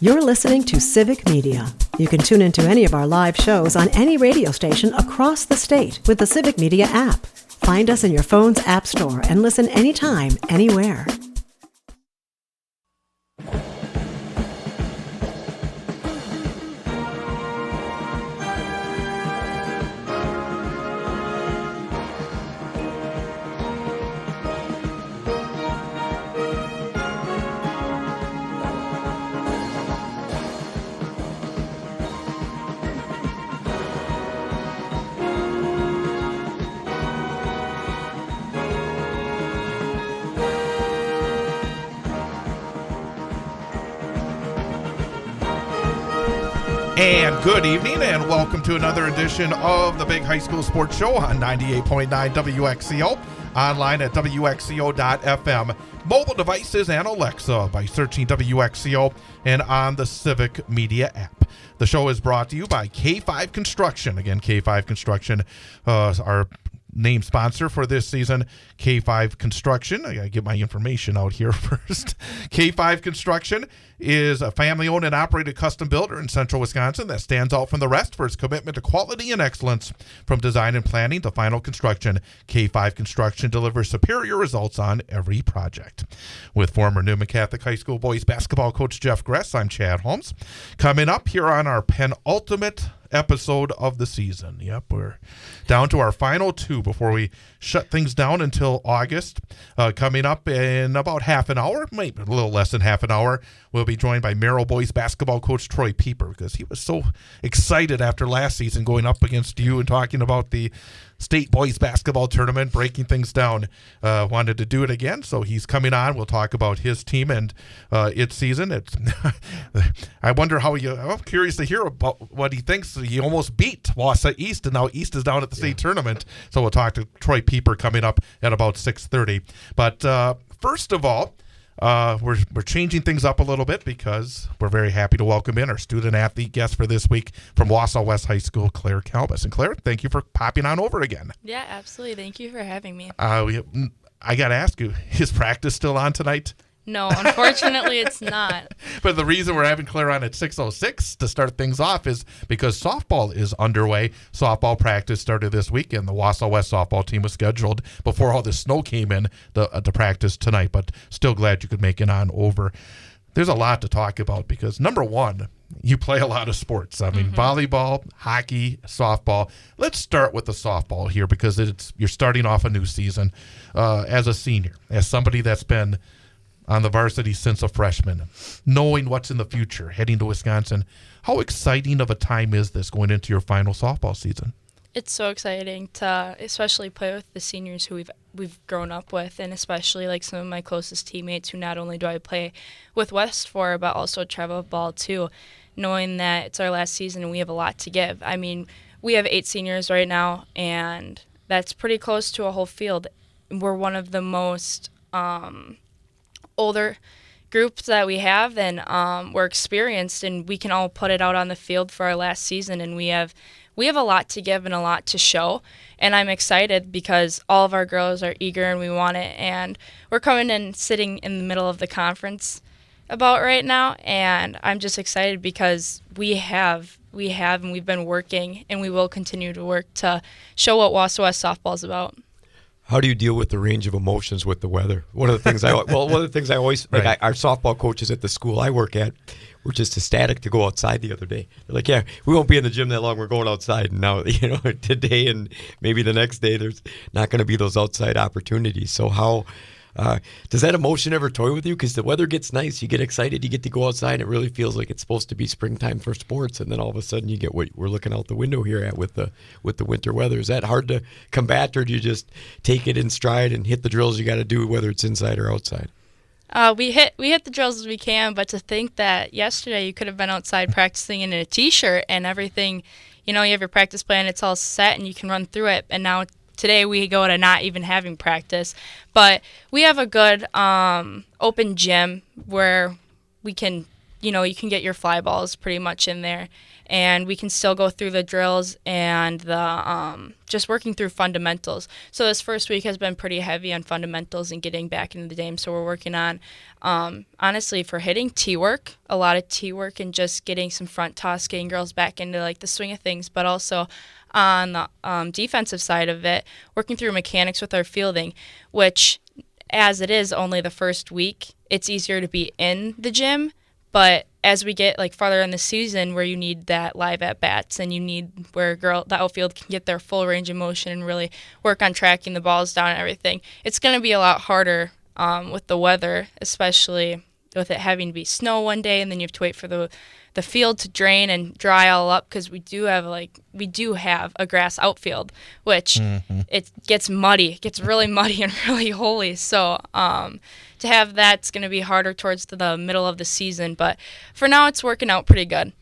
You're listening to Civic Media. You can tune into any of our live shows on any radio station across the state with the Civic Media app. Find us in your phone's app store and listen anytime, anywhere. And good evening, and welcome to another edition of the Big High School Sports Show on 98.9 WXCO, online at WXCO.FM, mobile devices, and Alexa by searching WXCO and on the Civic Media app. The show is brought to you by K5 Construction. Again, K5 Construction, our name sponsor for this season, K5 Construction. I gotta get my information out here first. K5 Construction is a family-owned and operated custom builder in central Wisconsin that stands out from the rest for its commitment to quality and excellence. From design and planning to final construction, K5 Construction delivers superior results on every project. With former Newman Catholic High School boys basketball coach Jeff Gress, I'm Chad Holmes. Coming up here on our penultimate episode of the season. Yep, we're down to our final two before we shut things down until August. Coming up in about half an hour, maybe a little less than half an hour, we'll be joined by Merrill boys basketball coach Troy Pieper, because he was so excited after last season going up against you and talking about the state boys basketball tournament, breaking things down. Wanted to do it again, so he's coming on. We'll talk about his team and its season. I wonder how I'm curious to hear about what he thinks. He almost beat Wausau East, and now East is down at the state tournament. So we'll talk to Troy Pieper coming up at about 6:30. But first of all, we're changing things up a little bit because we're very happy to welcome in our student-athlete guest for this week from Wausau West High School, Claire Calbus. And Claire, thank you for popping on over again. Yeah, absolutely. Thank you for having me. I got to ask you, is practice still on tonight? No, unfortunately, it's not. But the reason we're having Claire on at 6:06 to start things off is because softball is underway. Softball practice started this weekend. The Wausau West softball team was scheduled before all the snow came in to practice tonight, but still glad you could make it on over. There's a lot to talk about because, number one, you play a lot of sports. I mean, volleyball, hockey, softball. Let's start with the softball here because you're starting off a new season as a senior, as somebody that's been on the varsity since a freshman, knowing what's in the future, heading to Wisconsin. How exciting of a time is this going into your final softball season? It's so exciting to especially play with the seniors who we've grown up with, and especially like some of my closest teammates who not only do I play with West for, but also travel ball too, knowing that it's our last season and we have a lot to give. I mean, we have 8 seniors right now, and that's pretty close to a whole field. We're one of the most older groups that we have, and we're experienced, and we can all put it out on the field for our last season, and we have a lot to give and a lot to show, and I'm excited because all of our girls are eager and we want it, and we're coming in sitting in the middle of the conference about right now, and I'm just excited because we have and we've been working, and we will continue to work to show what Wausau West softball is about. How do you deal with the range of emotions with the weather? One of the things I always like, our softball coaches at the school I work at were just ecstatic to go outside the other day. They're like, yeah, we won't be in the gym that long. We're going outside. And now, today and maybe the next day, there's not going to be those outside opportunities. So how does that emotion ever toy with you? Because the weather gets nice, you get excited, you get to go outside, and it really feels like it's supposed to be springtime for sports, and then all of a sudden you get what we're looking out the window here at with the winter weather. Is that hard to combat, or do you just take it in stride and hit the drills you got to do, whether it's inside or outside? We hit the drills as we can, but to think that yesterday you could have been outside practicing in a t-shirt and everything, you have your practice plan, it's all set and you can run through it, and now today we go to not even having practice. But we have a good open gym where we can you can get your fly balls pretty much in there, and we can still go through the drills and the just working through fundamentals. So this first week has been pretty heavy on fundamentals and getting back into the game. So we're working on, honestly, for hitting tee work, a lot of tee work, and just getting some front toss, getting girls back into like the swing of things, but also on the defensive side of it, working through mechanics with our fielding, which as it is only the first week, it's easier to be in the gym. But as we get like farther in the season, where you need that live at bats and you need where the outfield can get their full range of motion and really work on tracking the balls down and everything, it's going to be a lot harder with the weather, especially with it having to be snow one day and then you have to wait for the field to drain and dry all up, because we do have a grass outfield, which it gets muddy. It gets really muddy and really holy. So to have that's going to be harder towards the middle of the season. But for now, it's working out pretty good.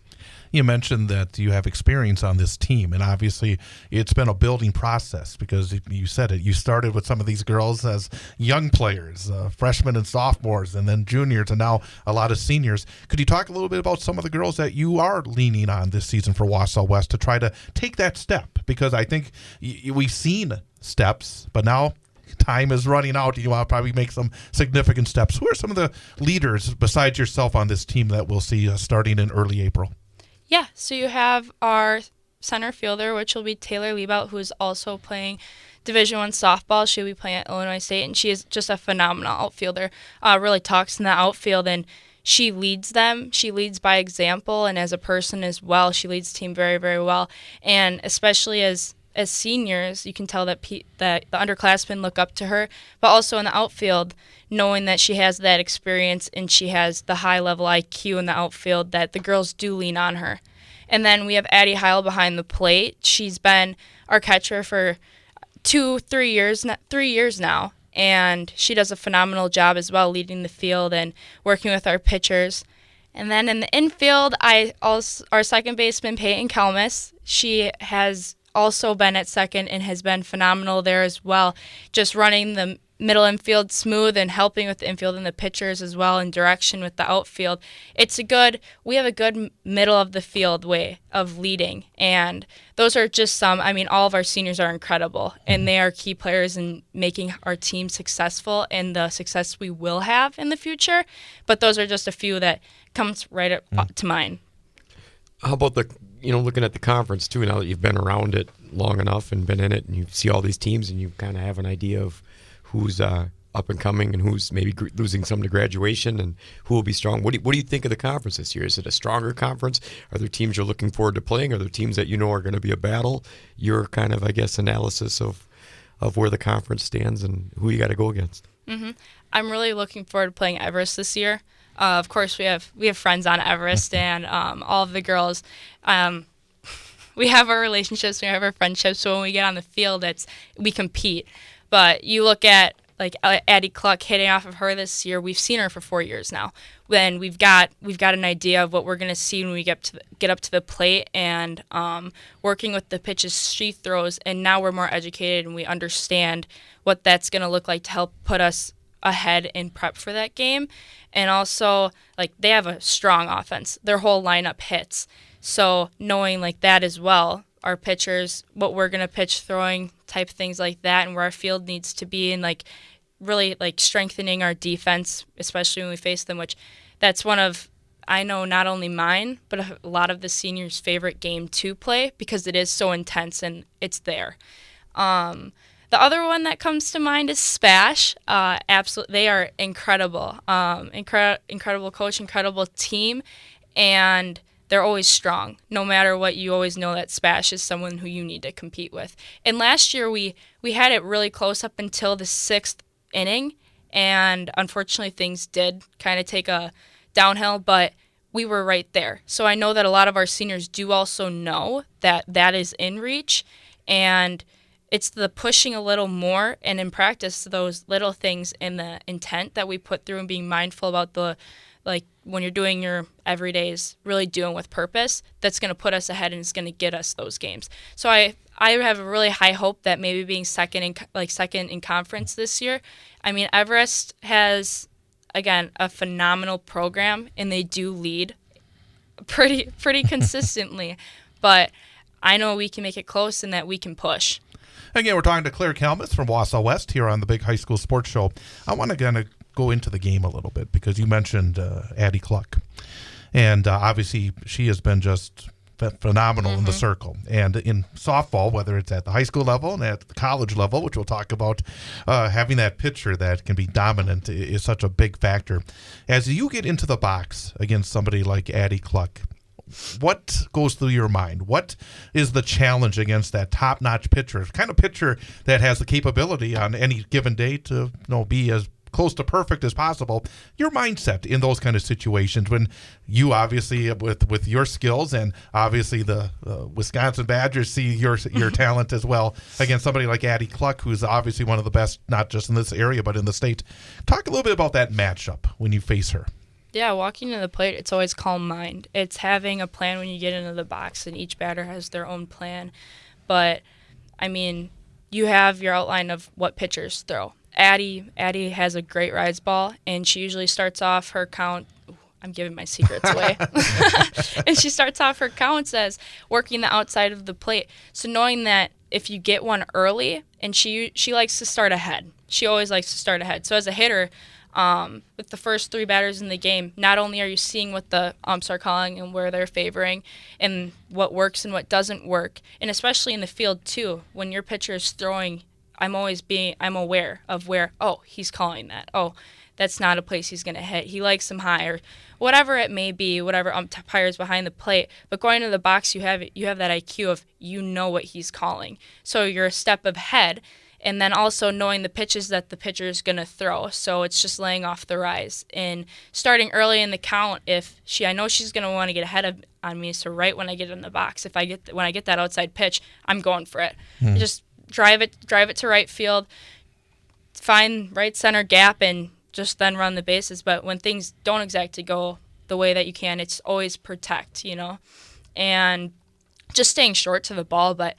You mentioned that you have experience on this team, and obviously it's been a building process, because you said it. You started with some of these girls as young players, freshmen and sophomores, and then juniors, and now a lot of seniors. Could you talk a little bit about some of the girls that you are leaning on this season for Wausau West to try to take that step? Because I think we've seen steps, but now time is running out. You want to probably make some significant steps. Who are some of the leaders besides yourself on this team that we'll see starting in early April? Yeah, so you have our center fielder, which will be Taylor Liebout, who is also playing Division I softball. She'll be playing at Illinois State, and she is just a phenomenal outfielder. Really talks in the outfield, and she leads them. She leads by example, and as a person as well, she leads the team very, very well. And especially as seniors, you can tell that that the underclassmen look up to her, but also in the outfield, knowing that she has that experience and she has the high-level IQ in the outfield, that the girls do lean on her. And then we have Addie Heil behind the plate. She's been our catcher for 3 years now, and she does a phenomenal job as well, leading the field and working with our pitchers. And then in the infield, our second baseman, Peyton Kelmis, she has also been at second and has been phenomenal there as well, just running the middle infield smooth and helping with the infield and the pitchers as well in direction with the outfield. We have a good middle of the field way of leading, and those are just some. I mean, all of our seniors are incredible, and they are key players in making our team successful and the success we will have in the future. But those are just a few that comes right up to mind. How about looking at the conference too, now that you've been around it long enough and been in it, and you see all these teams and you kind of have an idea of who's up and coming and who's maybe losing some to graduation and who will be strong. What do you think of the conference this year? Is it a stronger conference? Are there teams you're looking forward to playing? Are there teams that you know are going to be a battle? Your kind of, I guess, analysis of where the conference stands and who you got to go against. Mm-hmm. I'm really looking forward to playing Everest this year. Of course, we have friends on Everest, and all of the girls. We have our relationships, we have our friendships. So when we get on the field, we compete. But you look at like Addie Cluck hitting off of her this year. We've seen her for 4 years now. Then we've got an idea of what we're going to see when we get up to the plate, and working with the pitches she throws. And now we're more educated and we understand what that's going to look like to help put us ahead in prep for that game. And also, like, they have a strong offense. Their whole lineup hits. So knowing like that as well, our pitchers, what we're going to pitch, throwing type things like that, and where our field needs to be, and like really like strengthening our defense, especially when we face them, which that's one of, I know, not only mine, but a lot of the seniors' favorite game to play, because it is so intense and it's there. The other one that comes to mind is Spash. Absolutely, they are incredible. Incredible coach, incredible team, and they're always strong. No matter what, you always know that Spash is someone who you need to compete with. And last year we had it really close up until the 6th inning, and unfortunately things did kind of take a downhill, but we were right there. So I know that a lot of our seniors do also know that is in reach, and it's the pushing a little more, and in practice, those little things and the intent that we put through and being mindful about like when you're doing your everydays, really doing with purpose, that's going to put us ahead and it's going to get us those games. So I have a really high hope that maybe being second in conference this year. I mean, Everest has again, a phenomenal program, and they do lead pretty consistently. But I know we can make it close and that we can push. Again, we're talking to Claire Kalmus from Wausau West here on the Big High School Sports Show. I want to kind of go into the game a little bit because you mentioned Addie Cluck. And obviously she has been just phenomenal in the circle. And in softball, whether it's at the high school level and at the college level, which we'll talk about, having that pitcher that can be dominant is such a big factor. As you get into the box against somebody like Addie Cluck, what goes through your mind? What is the challenge against that top-notch pitcher, kind of pitcher that has the capability on any given day to be as close to perfect as possible? Your mindset in those kind of situations when you obviously with your skills and obviously the Wisconsin Badgers see your talent as well against somebody like Addie Cluck, who's obviously one of the best, not just in this area but in the state. Talk a little bit about that matchup when you face her. Yeah, walking to the plate, it's always calm mind. It's having a plan when you get into the box, and each batter has their own plan. But, I mean, you have your outline of what pitchers throw. Addie has a great rise ball, and she usually starts off her count. I'm giving my secrets away. And she starts off her counts as working the outside of the plate. So knowing that if you get one early, and she likes to start ahead. She always likes to start ahead. So as a hitter, with the first three batters in the game, not only are you seeing what the umps are calling and where they're favoring and what works and what doesn't work, and especially in the field too, when your pitcher is throwing, I'm aware of where, he's calling that. Oh, that's not a place he's going to hit. He likes them high, or whatever it may be, whatever umpire's behind the plate. But going to the box, you have that IQ of what he's calling. So you're a step ahead. And then also knowing the pitches that the pitcher is going to throw. So it's just laying off the rise. And starting early in the count, I know she's going to want to get ahead on me, so right when I get in the box, when I get that outside pitch, I'm going for it. Just drive it to right field, find right center gap, and just then run the bases. But when things don't exactly go the way that you can, it's always protect, and just staying short to the ball. But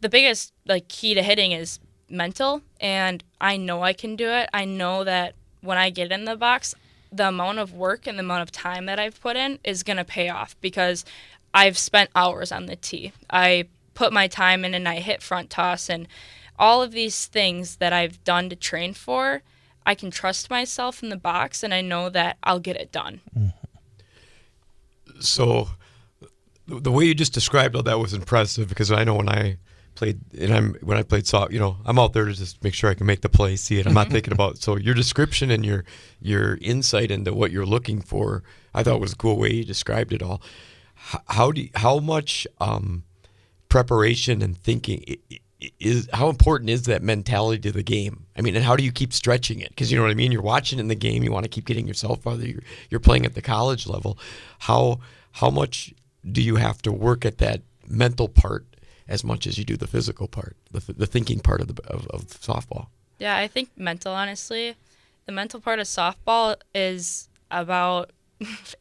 the biggest key to hitting is mental, and I know I can do it. I know that when I get in the box, the amount of work and the amount of time that I've put in is going to pay off because I've spent hours on the tee. I put my time in and I hit front toss, and all of these things that I've done to train for, I can trust myself in the box, and I know that I'll get it done. So the way you just described all that was impressive, because I know when I played, and when I played softball, I'm out there to just make sure I can make the play, see it. I'm not thinking about. So your description and your insight into what you're looking for, I thought was a cool way you described it all. How much preparation and thinking how important is that mentality to the game? I mean, and how do you keep stretching it? Because you know what I mean. You're watching in the game, you want to keep getting yourself farther. You're playing at the college level. How much do you have to work at that mental part as much as you do the physical part, the thinking part of softball? Yeah, I think honestly, the mental part of softball is about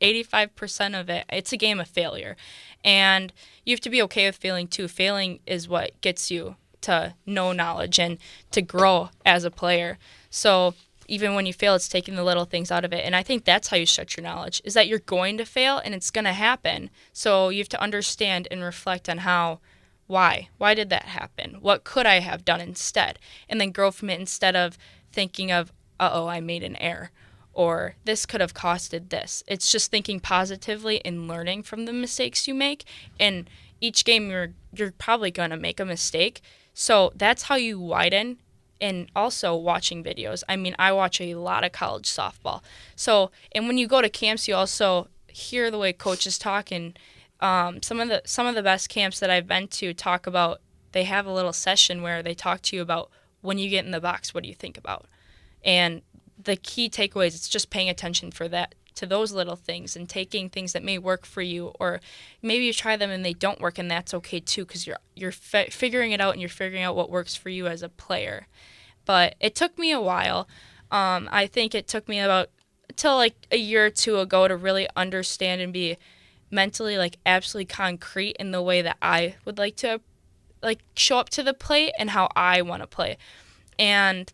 85% of it. It's a game of failure. And you have to be okay with failing too. Failing is what gets you to know knowledge and to grow as a player. So even when you fail, it's taking the little things out of it. And I think that's how you stretch your knowledge, is that you're going to fail and it's going to happen. So you have to understand and reflect on why did that happen? What could I have done instead? And then grow from it instead of thinking of, I made an error, or this could have costed this. It's just thinking positively and learning from the mistakes you make. And each game you're probably going to make a mistake. So that's how you widen. And also watching videos. I mean, I watch a lot of college softball. So, and when you go to camps, you also hear the way coaches talk. And some of the best camps that I've been to talk about, they have a little session where they talk to you about when you get in the box, what do you think about? And the key takeaways, it's just paying attention to those little things and taking things that may work for you, or maybe you try them and they don't work, and that's okay too, because you're figuring it out and you're figuring out what works for you as a player. But it took me a while. I think it took me till a year or two ago to really understand and be mentally absolutely concrete in the way that I would like to show up to the plate and how I want to play. And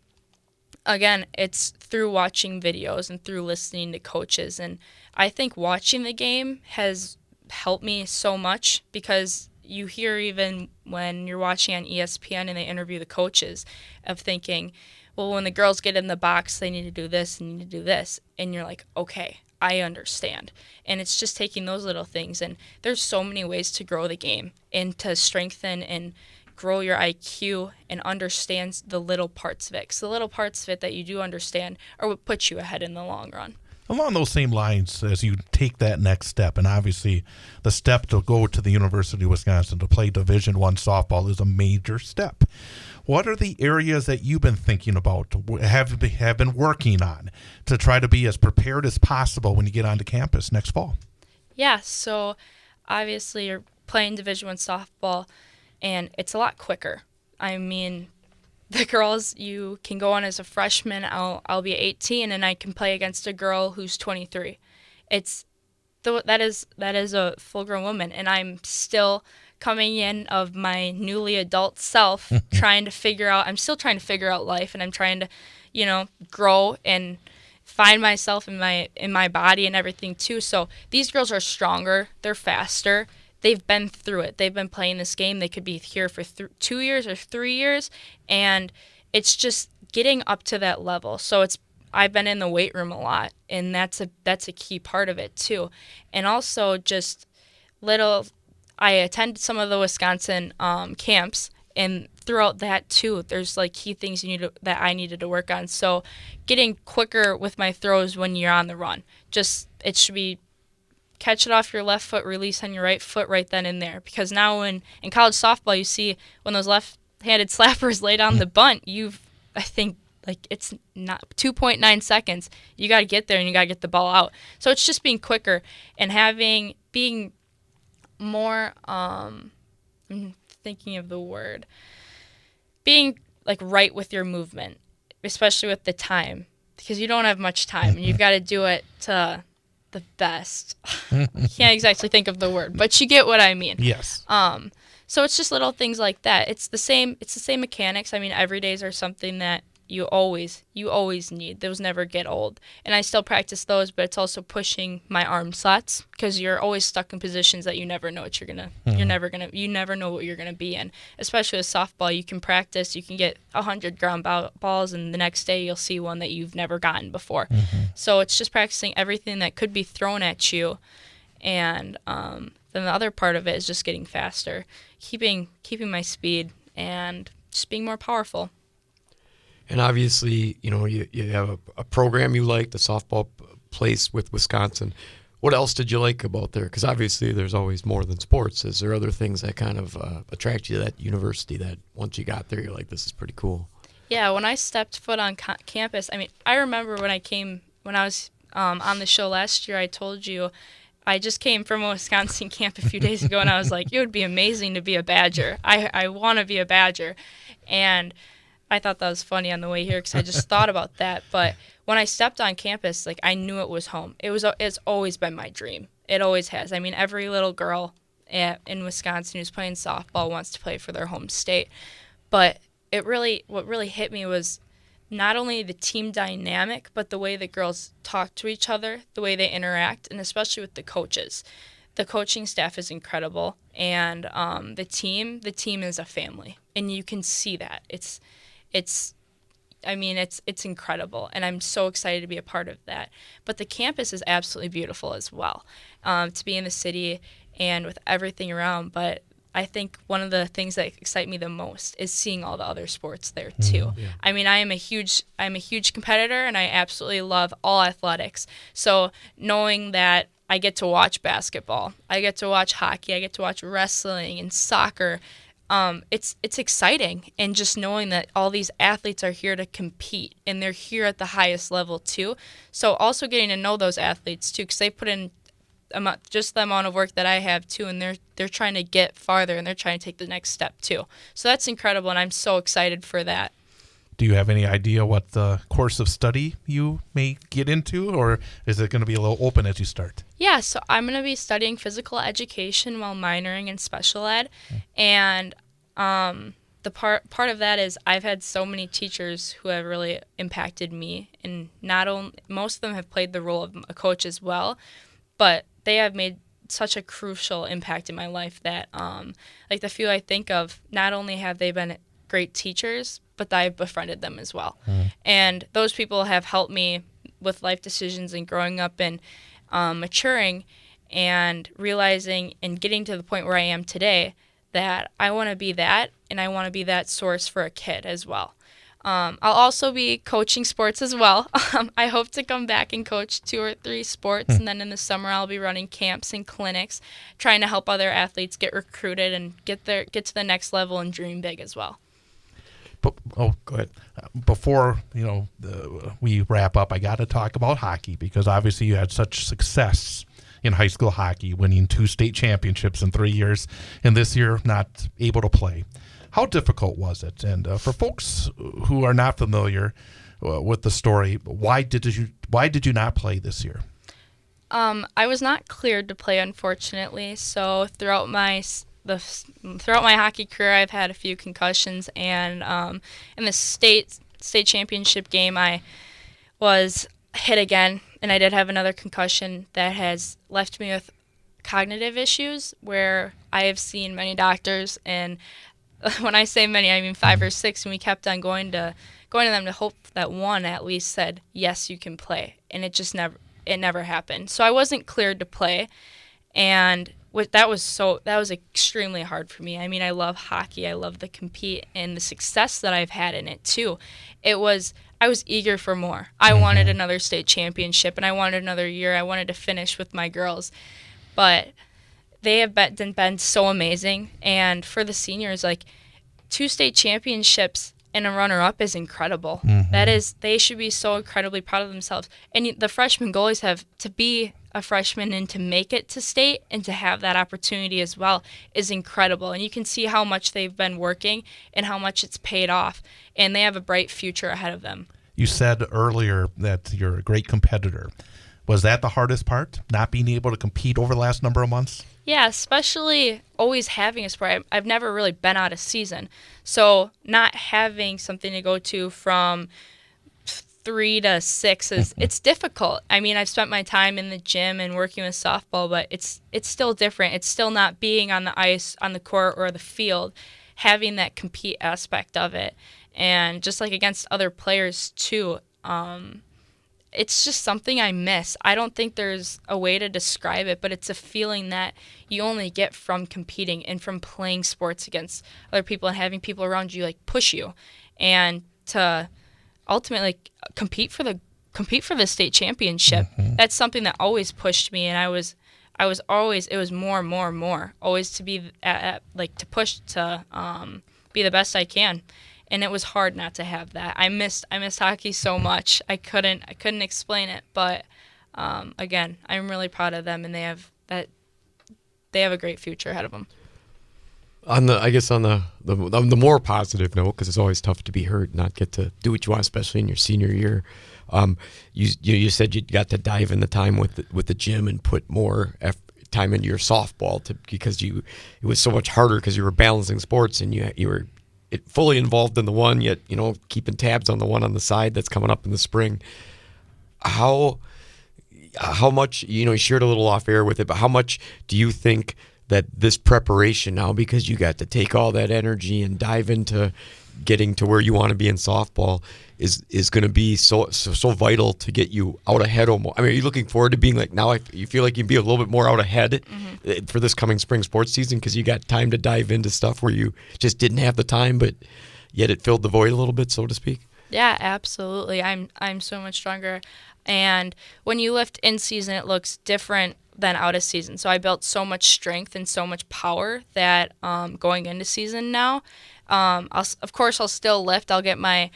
again, it's through watching videos and through listening to coaches. And I think watching the game has helped me so much, because you hear, even when you're watching on ESPN and they interview the coaches, of thinking, well, when the girls get in the box, they need to do this and need to do this. And you're like, okay, I understand. And it's just taking those little things. And there's so many ways to grow the game and to strengthen and grow your IQ and understand the little parts of it. Because the little parts of it that you do understand are what puts you ahead in the long run. Along those same lines, as you take that next step, and obviously the step to go to the University of Wisconsin to play Division I softball is a major step. What are the areas that you've been thinking about, have been working on, to try to be as prepared as possible when you get onto campus next fall? Yeah, so obviously you're playing Division I softball, and it's a lot quicker. I mean, the girls, you can go on as a freshman. I'll be 18 and I can play against a girl who's 23. That is a full-grown woman, and I'm still coming in of my newly adult self, I'm still trying to figure out life, and I'm trying to, grow and find myself in my body and everything too. So these girls are stronger, they're faster. They've been through it. They've been playing this game. They could be here for 2 years or 3 years, and it's just getting up to that level. So I've been in the weight room a lot, and that's a key part of it too. And also just I attended some of the Wisconsin camps, and throughout that too, there's like key things that I needed to work on. So getting quicker with my throws when you're on the run. It should be catch it off your left foot, release on your right foot right then and there. Because now in college softball, you see when those left-handed slappers lay down the bunt, I think it's not 2.9 seconds. You got to get there and you got to get the ball out. So it's just being quicker and being more, I'm thinking of the word, being right with your movement, especially with the time, because you don't have much time and you've got to do it to the best. I can't exactly think of the word, but you get what I mean. Yes. So it's just little things like that. It's the same mechanics. I mean, every days are something that you always need. Those never get old. And I still practice those, but it's also pushing my arm slots, because you're always stuck in positions that you never know what you never know what you're gonna be in. Especially with softball, you can practice, you can get 100 ground balls, and the next day you'll see one that you've never gotten before. So it's just practicing everything that could be thrown at you, and then the other part of it is just getting faster, keeping my speed, and just being more powerful. And obviously, you have a program you like, the softball place with Wisconsin. What else did you like about there? Because obviously there's always more than sports. Is there other things that kind of attract you to that university that once you got there, you're like, this is pretty cool? Yeah, when I stepped foot on campus, I mean, I remember when I was on the show last year, I told you I just came from a Wisconsin camp a few days ago, and I was like, it would be amazing to be a Badger. I want to be a Badger. And I thought that was funny on the way here, because I just thought about that. But when I stepped on campus, I knew it was home. It's always been my dream. It always has. I mean, every little girl in Wisconsin who's playing softball wants to play for their home state. But what really hit me was not only the team dynamic, but the way the girls talk to each other, the way they interact, and especially with the coaches. The coaching staff is incredible, and the team is a family, and you can see that. It's incredible, and I'm so excited to be a part of that. But the campus is absolutely beautiful as well, to be in the city and with everything around. But I think one of the things that excite me the most is seeing all the other sports there too. Yeah. I mean, I'm a huge competitor, and I absolutely love all athletics. So knowing that I get to watch basketball, I get to watch hockey, I get to watch wrestling and soccer. It's exciting, and just knowing that all these athletes are here to compete, and they're here at the highest level too. So also getting to know those athletes too, because they put in just the amount of work that I have too, and they're trying to get farther, and they're trying to take the next step too. So that's incredible, and I'm so excited for that. Do you have any idea what the course of study you may get into, or is it going to be a little open as you start? Yeah, so I'm going to be studying physical education while minoring in special ed, and the part of that is I've had so many teachers who have really impacted me, and not only most of them have played the role of a coach as well, but they have made such a crucial impact in my life that like the few I think of, not only have they been great teachers, but I've befriended them as well. And those people have helped me with life decisions and growing up and maturing and realizing and getting to the point where I am today that I want to be that, and I want to be that source for a kid as well. I'll also be coaching sports as well. I hope to come back and coach 2 or 3 sports, and then in the summer I'll be running camps and clinics, trying to help other athletes get recruited and get to the next level and dream big as well. But, go ahead. Before we wrap up, I got to talk about hockey, because obviously you had such success in high school hockey, winning 2 state championships in 3 years, and this year not able to play. How difficult was it? And for folks who are not familiar with the story, why did you not play this year? I was not cleared to play, unfortunately. So throughout my hockey career, I've had a few concussions, and in the state championship game, I was hit again, and I did have another concussion that has left me with cognitive issues, where I have seen many doctors, and when I say many, I mean 5 or 6, and we kept on going to them to hope that one at least said, yes, you can play, and it never happened. So I wasn't cleared to play, and that was extremely hard for me. I mean, I love hockey, I love to compete, and the success that I've had in it too. I was eager for more. I wanted another state championship, and I wanted another year. I wanted to finish with my girls, but they have been so amazing. And for the seniors, like 2 state championships and a runner-up is incredible. They should be so incredibly proud of themselves. And the freshman goalies have to be a freshman and to make it to state and to have that opportunity as well is incredible. And you can see how much they've been working and how much it's paid off. And they have a bright future ahead of them. You said earlier that you're a great competitor. Was that the hardest part, not being able to compete over the last number of months? Yeah, especially always having a sport. I've never really been out of season. So not having something to go to from 3 to 6 it's difficult. I mean, I've spent my time in the gym and working with softball, but it's still different. It's still not being on the ice, on the court, or the field, having that compete aspect of it. And just like against other players too, it's just something I miss. I don't think there's a way to describe it, but it's a feeling that you only get from competing and from playing sports against other people and having people around you like push you, and to ultimately compete for the state championship. That's something that always pushed me, and I was always, it was more always to be to push to be the best I can. And it was hard not to have that. I missed hockey so much. I couldn't explain it. But again, I'm really proud of them, and they have a great future ahead of them. On the more positive note, because it's always tough to be hurt, not get to do what you want, especially in your senior year. You said you got to dive in the time with the gym and put more time into your softball because it was so much harder because you were balancing sports and you were fully involved in the one, yet keeping tabs on the one on the side that's coming up in the spring. How much, you shared a little off air with it, but how much do you think that this preparation now, because you got to take all that energy and dive into getting to where you want to be in softball, is going to be so vital to get you out ahead almost? I mean, are you looking forward to being like, now you feel like you can be a little bit more out ahead for this coming spring sports season because you got time to dive into stuff where you just didn't have the time, but yet it filled the void a little bit, so to speak? Yeah, absolutely. I'm so much stronger. And when you lift in season, it looks different than out of season. So I built so much strength and so much power that going into season now, I'll still lift. I'll get my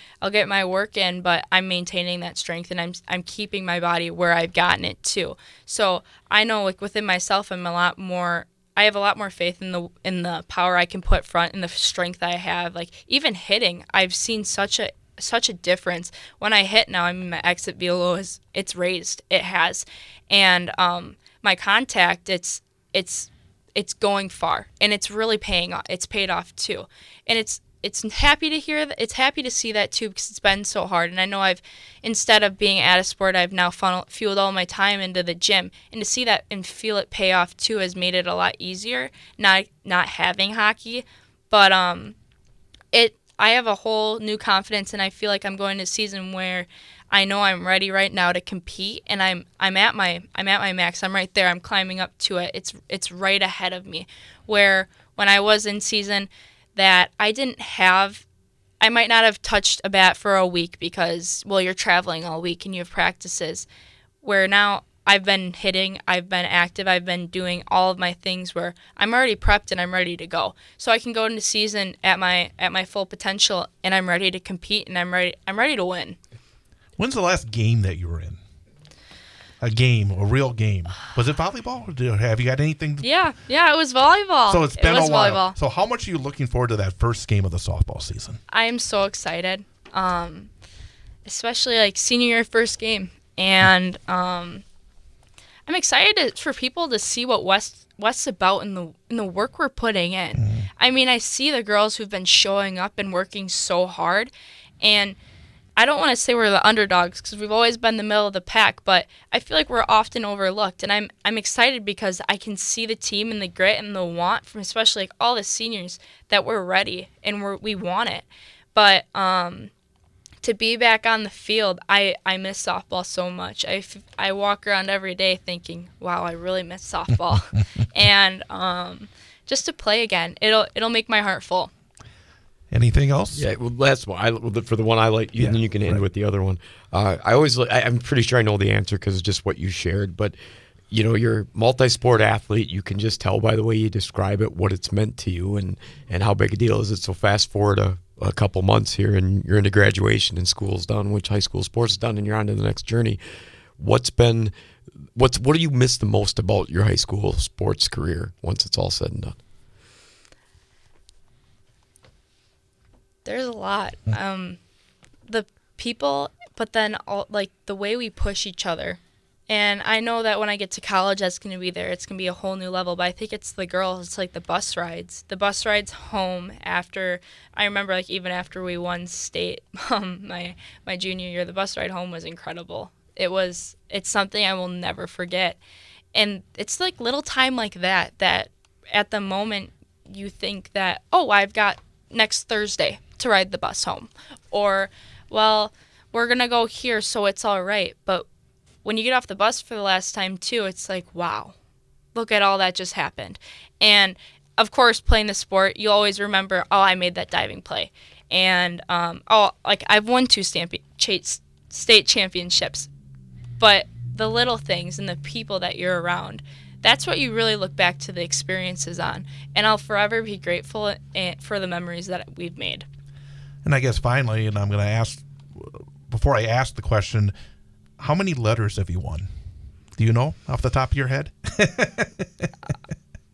work in, but I'm maintaining that strength, and I'm keeping my body where I've gotten it to. So I know, like, within myself, I have a lot more faith in the power I can put front and the strength I have. Like, even hitting, I've seen such a difference. When I hit now, I mean, my exit velo it's raised. It has. And my contact, it's going far, and it's really paying off. It's paid off too. And it's happy to hear that. It's happy to see that too, because it's been so hard. And I know instead of being at a sport, I've now fueled all my time into the gym, and to see that and feel it pay off too has made it a lot easier. Not having hockey, but I have a whole new confidence, and I feel like I'm going to a season where I know I'm ready right now to compete, and I'm at my max. I'm right there. I'm climbing up to it. It's right ahead of me. Where when I was in season that I might not have touched a bat for a week because, well, you're traveling all week and you have practices. Where now I've been hitting, I've been active, I've been doing all of my things where I'm already prepped and I'm ready to go. So I can go into season at my full potential, and I'm ready to compete, and I'm ready to win. When's the last game that you were in? A real game. Was it volleyball? Or have you got anything? Yeah, it was volleyball. So it's been a while. Volleyball. So how much are you looking forward to that first game of the softball season? I am so excited, especially like senior year first game, and I'm excited for people to see what West's about in the work we're putting in. Mm. I mean, I see the girls who've been showing up and working so hard, and I don't want to say we're the underdogs because we've always been the middle of the pack, but I feel like we're often overlooked, and I'm excited because I can see the team and the grit and the want from especially like all the seniors that we're ready and we want it. But to be back on the field, I miss softball so much. I walk around every day thinking, wow, I really miss softball, and just to play again, it'll make my heart full. Anything else? Yeah, well, that's why for the one I like, and then you can end with the other one. I'm pretty sure I know the answer because it's just what you shared. But you're a multi-sport athlete. You can just tell by the way you describe it what it's meant to you and how big a deal is it. So fast forward a couple months here, and you're into graduation, and school's done, which high school sports is done, and you're on to the next journey. What do you miss the most about your high school sports career once it's all said and done? There's a lot. The people, but then like the way we push each other. And I know that when I get to college, that's going to be there. It's going to be a whole new level. But I think it's the girls. It's like the bus rides. The bus rides home after. I remember like even after we won state, my junior year, the bus ride home was incredible. It's something I will never forget. And it's like little time like that at the moment you think that, oh, I've got next Thursday to ride the bus home, or, well, we're gonna go here, so it's all right. But when you get off the bus for the last time too, it's like, wow, look at all that just happened. And of course, playing the sport, you always remember, oh, I made that diving play, and like I've won 2 state championships. But the little things and the people that you're around, that's what you really look back to the experiences on. And I'll forever be grateful for the memories that we've made. And I guess finally, and I'm going to ask, before I ask the question, how many letters have you won? Do you know off the top of your head?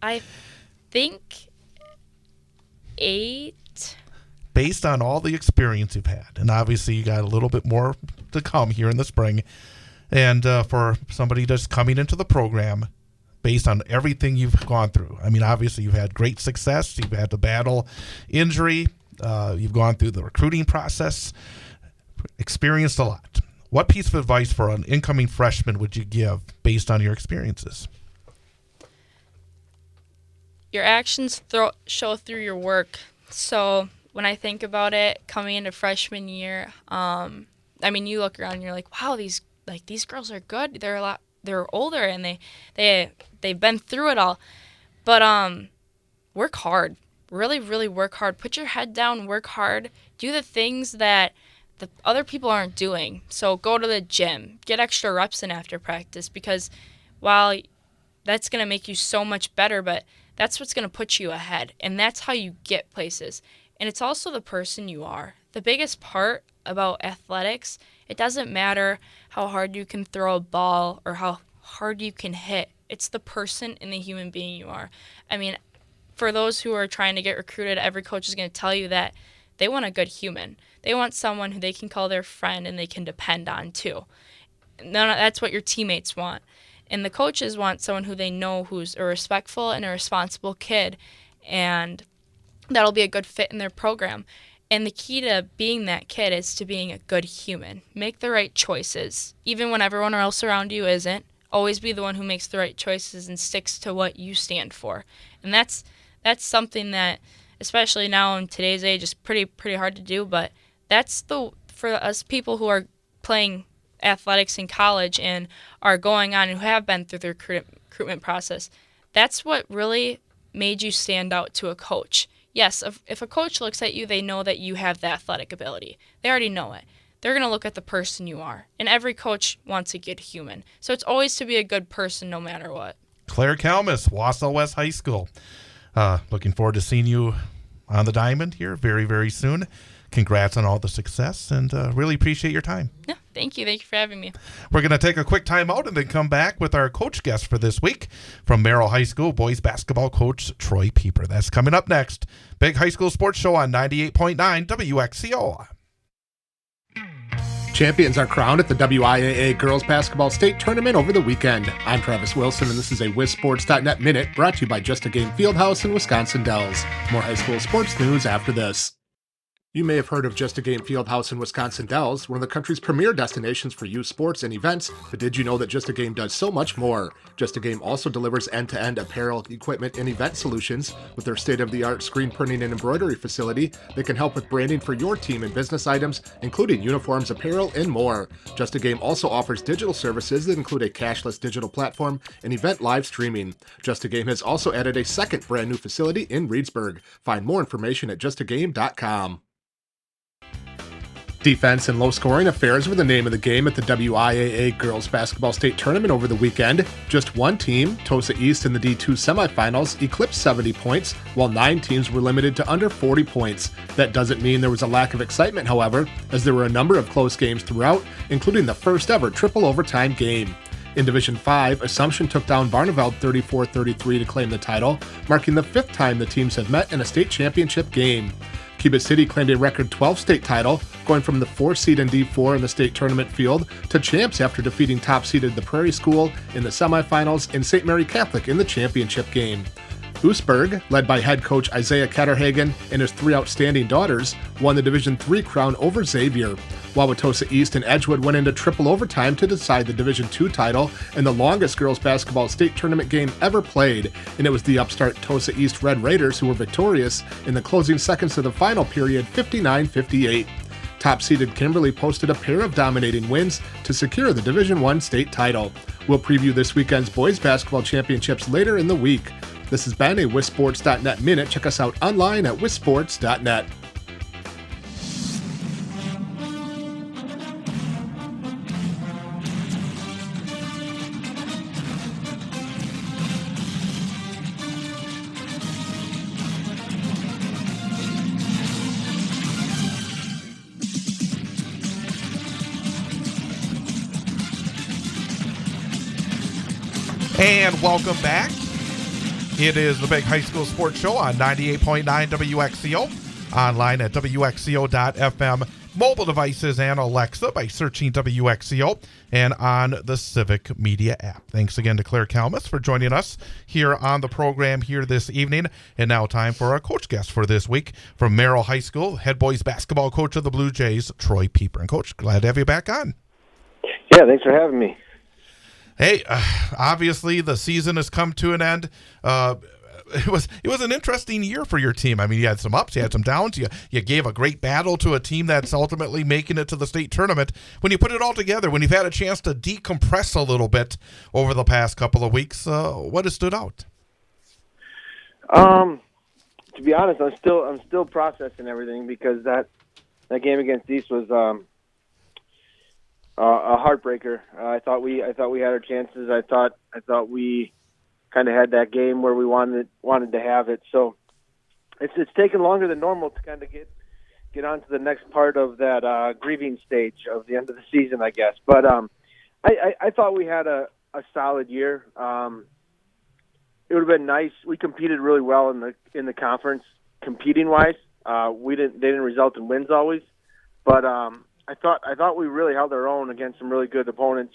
I think 8. Based on all the experience you've had, and obviously you got a little bit more to come here in the spring, and for somebody just coming into the program, based on everything you've gone through. I mean, obviously you've had great success. You've had to battle injury. You've gone through the recruiting process, experienced a lot. What piece of advice for an incoming freshman would you give based on your experiences? Your actions show through your work. So when I think about it, coming into freshman year, I mean, you look around and you're like, wow, these girls are good. They're older and they've been through it all. But work hard. Really, really work hard. Put your head down, work hard. Do the things that the other people aren't doing. So go to the gym. Get extra reps in after practice, because while that's going to make you so much better, but that's what's going to put you ahead. And that's how you get places. And it's also the person you are. The biggest part about athletics, it doesn't matter how hard you can throw a ball or how hard you can hit. It's the person and the human being you are. I mean, for those who are trying to get recruited, every coach is going to tell you that they want a good human. They want someone who they can call their friend and they can depend on too. That's what your teammates want. And the coaches want someone who they know who's a respectful and a responsible kid. And that'll be a good fit in their program. And the key to being that kid is to being a good human. Make the right choices, even when everyone else around you isn't. Always be the one who makes the right choices and sticks to what you stand for. And that's something that, especially now in today's age, is pretty hard to do. But that's for us people who are playing athletics in college and are going on and who have been through the recruitment process. That's what really made you stand out to a coach. Yes, if a coach looks at you, they know that you have the athletic ability. They already know it. They're going to look at the person you are. And every coach wants a good human. So it's always to be a good person no matter what. Claire Kalmus, Wausau West High School. Looking forward to seeing you on the diamond here very, very soon. Congrats on all the success, and really appreciate your time. Yeah, thank you. Thank you for having me. We're going to take a quick time out and then come back with our coach guest for this week from Merrill High School, boys basketball coach Troy Pieper. That's coming up next. Big High School Sports Show on 98.9 WXCO. Champions are crowned at the WIAA Girls Basketball State Tournament over the weekend. I'm Travis Wilson, and this is a WisSports.net Minute brought to you by Just a Game Fieldhouse in Wisconsin Dells. More high school sports news after this. You may have heard of Just a Game Fieldhouse in Wisconsin Dells, one of the country's premier destinations for youth sports and events, but did you know that Just a Game does so much more? Just a Game also delivers end-to-end apparel, equipment, and event solutions. With their state-of-the-art screen printing and embroidery facility, they can help with branding for your team and business items, including uniforms, apparel, and more. Just a Game also offers digital services that include a cashless digital platform and event live streaming. Just a Game has also added a second brand new facility in Reedsburg. Find more information at justagame.com. Defense and low-scoring affairs were the name of the game at the WIAA Girls Basketball State Tournament over the weekend. Just one team, Tosa East in the D2 semifinals, eclipsed 70 points, while 9 teams were limited to under 40 points. That doesn't mean there was a lack of excitement, however, as there were a number of close games throughout, including the first ever triple overtime game. In Division 5, Assumption took down Barneveld 34-33 to claim the title, marking the 5th time the teams have met in a state championship game. Cuba City claimed a record 12th state title, going from the 4th seed in D4 in the state tournament field to champs after defeating top-seeded the Prairie School in the semifinals and St. Mary Catholic in the championship game. Oostburg, led by head coach Isaiah Ketterhagen and his 3 outstanding daughters, won the Division III crown over Xavier. Wauwatosa East and Edgewood went into triple overtime to decide the Division II title and the longest girls basketball state tournament game ever played, and it was the upstart Tosa East Red Raiders who were victorious in the closing seconds of the final period, 59-58. Top-seeded Kimberly posted a pair of dominating wins to secure the Division I state title. We'll preview this weekend's boys basketball championships later in the week. This has been a WisSports.net Minute. Check us out online at WisSports.net. And welcome back. It is the Big High School Sports Show on 98.9 WXCO, online at WXCO.FM, mobile devices and Alexa by searching WXCO, and on the Civic Media app. Thanks again to Claire Kalmus for joining us here on the program here this evening. And now time for our coach guest for this week from Merrill High School, head boys basketball coach of the Blue Jays, Troy Pieper. And Coach, glad to have you back on. Yeah, thanks for having me. Hey, obviously the season has come to an end. It was an interesting year for your team. I mean, you had some ups, you had some downs. You gave a great battle to a team that's ultimately making it to the state tournament. When you put it all together, when you've had a chance to decompress a little bit over the past couple of weeks, what has stood out? To be honest, I'm still processing everything because that game against East was a heartbreaker. I thought we had our chances. I thought we kind of had that game where we wanted to have it. So it's taken longer than normal to kind of get on to the next part of that grieving stage of the end of the season, I guess. But I thought we had a solid year. It would have been nice. We competed really well in the conference, competing wise. They didn't result in wins always, but I thought we really held our own against some really good opponents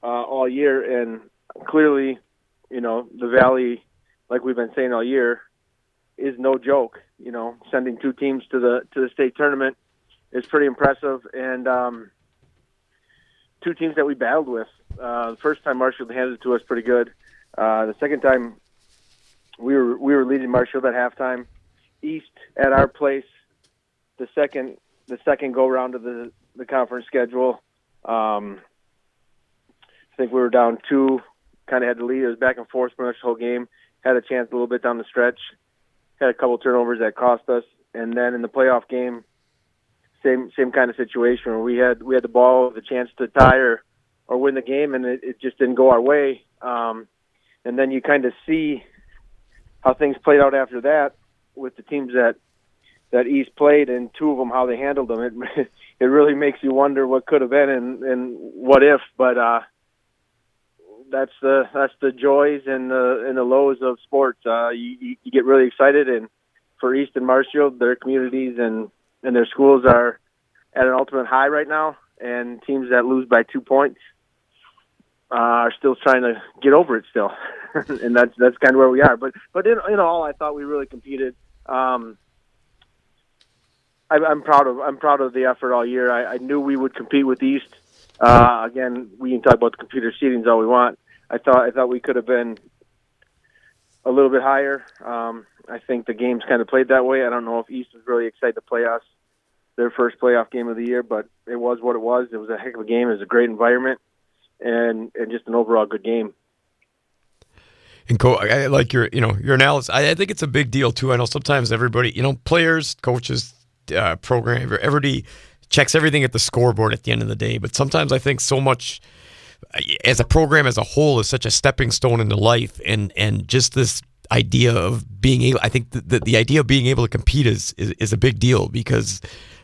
all year, and clearly, the Valley, like we've been saying all year, is no joke. You know, sending 2 teams to the state tournament is pretty impressive, and 2 teams that we battled with. The first time Marshfield handed it to us pretty good. The second time we were leading Marshfield at halftime. East at our place. The second go round of the conference schedule. I think we were down 2, kind of had the lead. It was back and forth pretty much the whole game. Had a chance a little bit down the stretch. Had a couple turnovers that cost us, and then in the playoff game, same kind of situation where we had the ball, the chance to tie or win the game, and it just didn't go our way. And then you kind of see how things played out after that with the teams that East played, and 2 of them, how they handled them. It really makes you wonder what could have been and what if. But that's the joys and the lows of sports. You get really excited, and for East and Marshfield, their communities and their schools are at an ultimate high right now. And teams that lose by 2 points are still trying to get over it still, and that's kind of where we are. But in all, I thought we really competed. I'm proud of the effort all year. I knew we would compete with East. Again, we can talk about the computer seedings all we want. I thought we could have been a little bit higher. I think the games kind of played that way. I don't know if East was really excited to play us, their first playoff game of the year, but it was what it was. It was a heck of a game. It was a great environment, and just an overall good game. And I like your analysis. I think it's a big deal too. I know sometimes everybody, players, coaches, program, everybody checks everything at the scoreboard at the end of the day. But sometimes I think so much as a program as a whole is such a stepping stone into life, and just this idea of being able. I think the idea of being able to compete is a big deal, because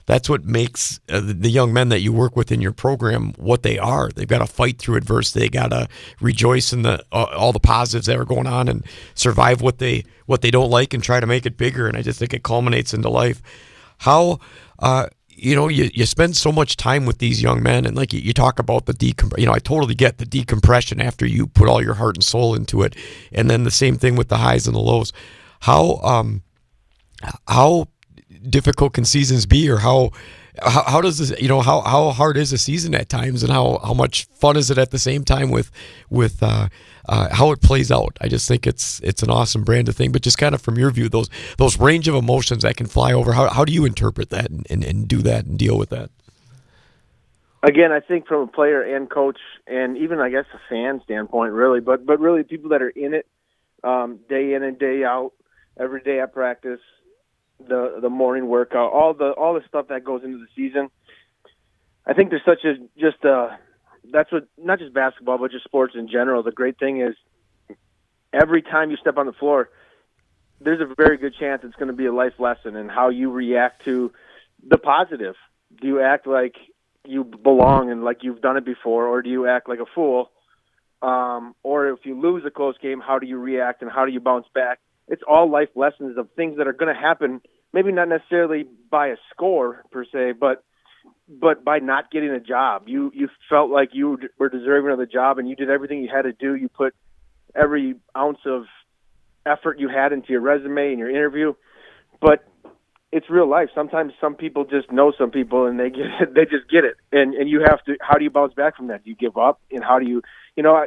that's what makes the young men that you work with in your program what they are. They've got to fight through adversity. They got to rejoice in all the positives that are going on and survive what they don't like and try to make it bigger. And I just think it culminates into life. How you spend so much time with these young men, and like you talk about the I totally get the decompression after you put all your heart and soul into it, and then the same thing with the highs and the lows. How difficult can seasons be, or how does this, how hard is a season at times, and how much fun is it at the same time with how it plays out? I just think it's an awesome brand of thing. But just kind of from your view, those range of emotions that can fly over, how do you interpret that and do that and deal with that? Again, I think from a player and coach, and even I guess a fan standpoint, really, but really people that are in it day in and day out, every day at practice, the morning workout, all the stuff that goes into the season. I think there's that's what, not just basketball, but just sports in general. The great thing is every time you step on the floor, there's a very good chance it's going to be a life lesson in how you react to the positive. Do you act like you belong and like you've done it before, or do you act like a fool? Or if you lose a close game, how do you react and how do you bounce back? It's all life lessons of things that are going to happen, maybe not necessarily by a score per se, but by not getting a job. You felt like you were deserving of the job, and you did everything you had to do. You put every ounce of effort you had into your resume and your interview. But it's real life. Sometimes some people just know some people, and they just get it. And you have to. How do you bounce back from that? Do you give up? And how do you?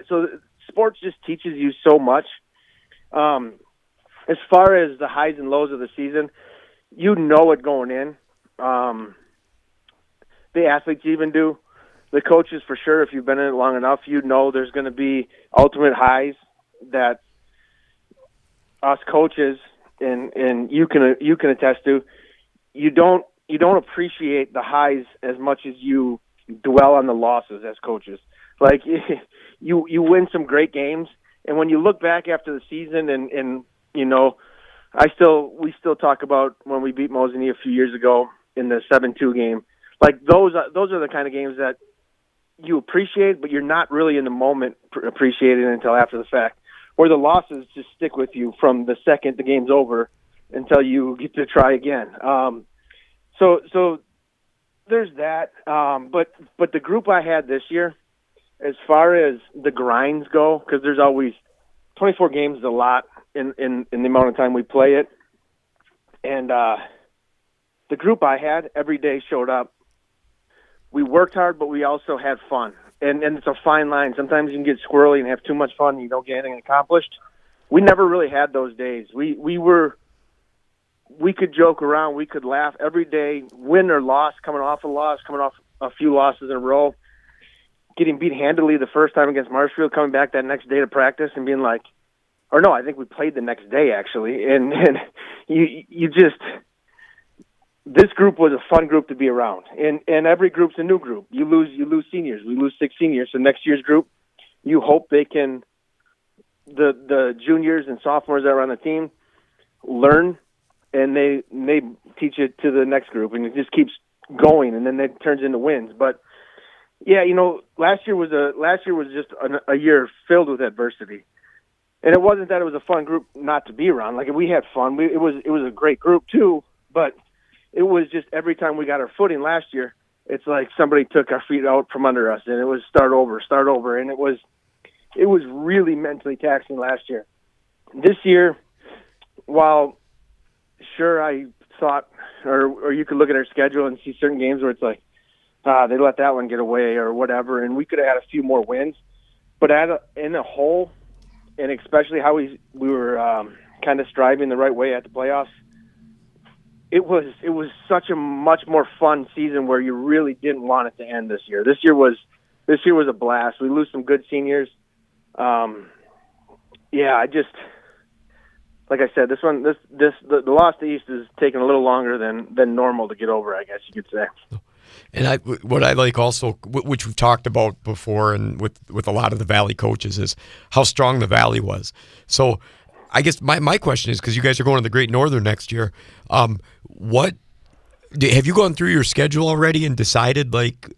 So sports just teaches you so much. As far as the highs and lows of the season, it going in. The athletes even do. The coaches, for sure, if you've been in it long enough, there's going to be ultimate highs that us coaches and you can attest to. You don't appreciate the highs as much as you dwell on the losses as coaches. Like you win some great games, and when you look back after the season and we still talk about when we beat Mosinee a few years ago in the 7-2 game. Like those are the kind of games that you appreciate, but you're not really in the moment appreciating until after the fact. Where the losses just stick with you from the second the game's over until you get to try again. So there's that. But the group I had this year, as far as the grinds go, because there's always 24 games is a lot in the amount of time we play it. And the group I had every day showed up. We worked hard, but we also had fun. And it's a fine line. Sometimes you can get squirrely and have too much fun and you don't get anything accomplished. We never really had those days. We could joke around. We could laugh every day, win or loss, coming off a loss, coming off a few losses in a row, getting beat handily the first time against Marshfield, coming back that next day to practice and being like, or no, I think we played the next day actually. And you just, this group was a fun group to be around. And every group's a new group. You lose seniors. We lose 6 seniors. So next year's group, you hope they can, the juniors and sophomores that are on the team learn, and they teach it to the next group, and it just keeps going, and then it turns into wins. But yeah, last year was just a year filled with adversity, and it wasn't that it was a fun group not to be around. Like, we had fun. It was a great group too, but it was just every time we got our footing last year, it's like somebody took our feet out from under us, and it was start over, and it was really mentally taxing last year. This year, while sure I thought, or you could look at our schedule and see certain games where it's like, they let that one get away or whatever, and we could have had a few more wins. But in a whole, and especially how we were kind of striving the right way at the playoffs, it was such a much more fun season where you really didn't want it to end this year. This year was a blast. We lose some good seniors. Like I said, the loss to East is taking a little longer than normal to get over, I guess you could say. And what I like also, which we've talked about before, and with a lot of the Valley coaches, is how strong the Valley was. So I guess my question is, because you guys are going to the Great Northern next year, have you gone through your schedule already and decided, like,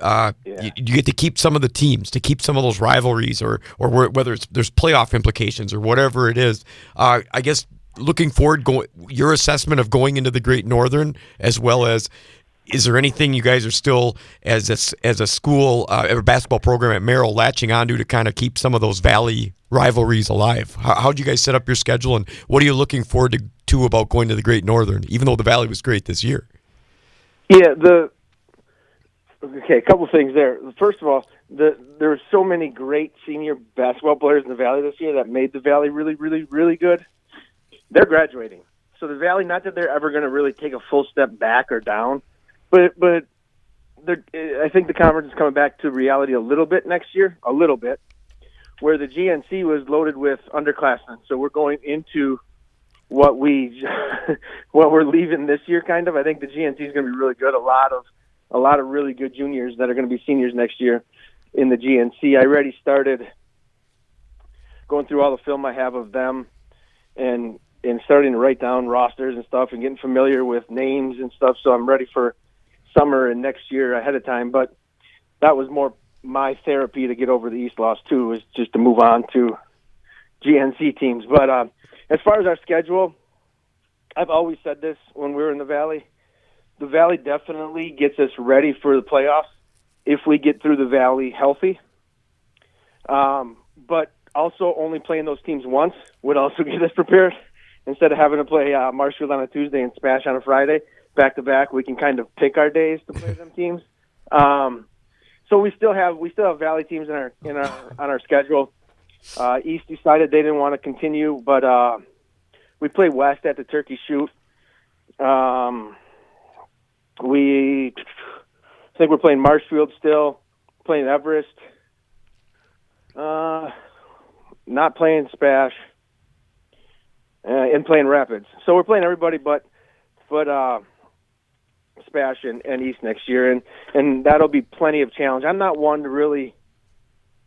you get to keep some of the teams, to keep some of those rivalries, or whether there's playoff implications or whatever it is? I guess looking forward, your assessment of going into the Great Northern, as well as, is there anything you guys are still, as a school, a basketball program at Merrill, latching onto to kind of keep some of those Valley rivalries alive? How'd you guys set up your schedule, and what are you looking forward to about going to the Great Northern, even though the Valley was great this year? Yeah, a couple things there. First of all, there were so many great senior basketball players in the Valley this year that made the Valley really, really, really good. They're graduating. So the Valley, not that they're ever going to really take a full step back or down, but I think the conference is coming back to reality a little bit next year, where the GNC was loaded with underclassmen. So we're going into what we're leaving this year, kind of. I think the GNC is going to be really good. A lot of really good juniors that are going to be seniors next year in the GNC. I already started going through all the film I have of them and starting to write down rosters and stuff and getting familiar with names and stuff. So I'm ready for summer and next year ahead of time. But that was more my therapy to get over the East loss too, is just to move on to GNC teams. But as far as our schedule, I've always said this when we were in the Valley definitely gets us ready for the playoffs if we get through the Valley healthy. But also only playing those teams once would also get us prepared. Instead of having to play Marshfield on a Tuesday and Spash on a Friday, back-to-back, we can kind of pick our days to play them teams. So we still have Valley teams on our schedule. East decided they didn't want to continue, but we play West at the Turkey Shoot. I think we're playing Marshfield still, playing Everest, not playing Spash, and playing Rapids. So we're playing everybody but Spash and East next year, and that'll be plenty of challenge. I'm not one to really,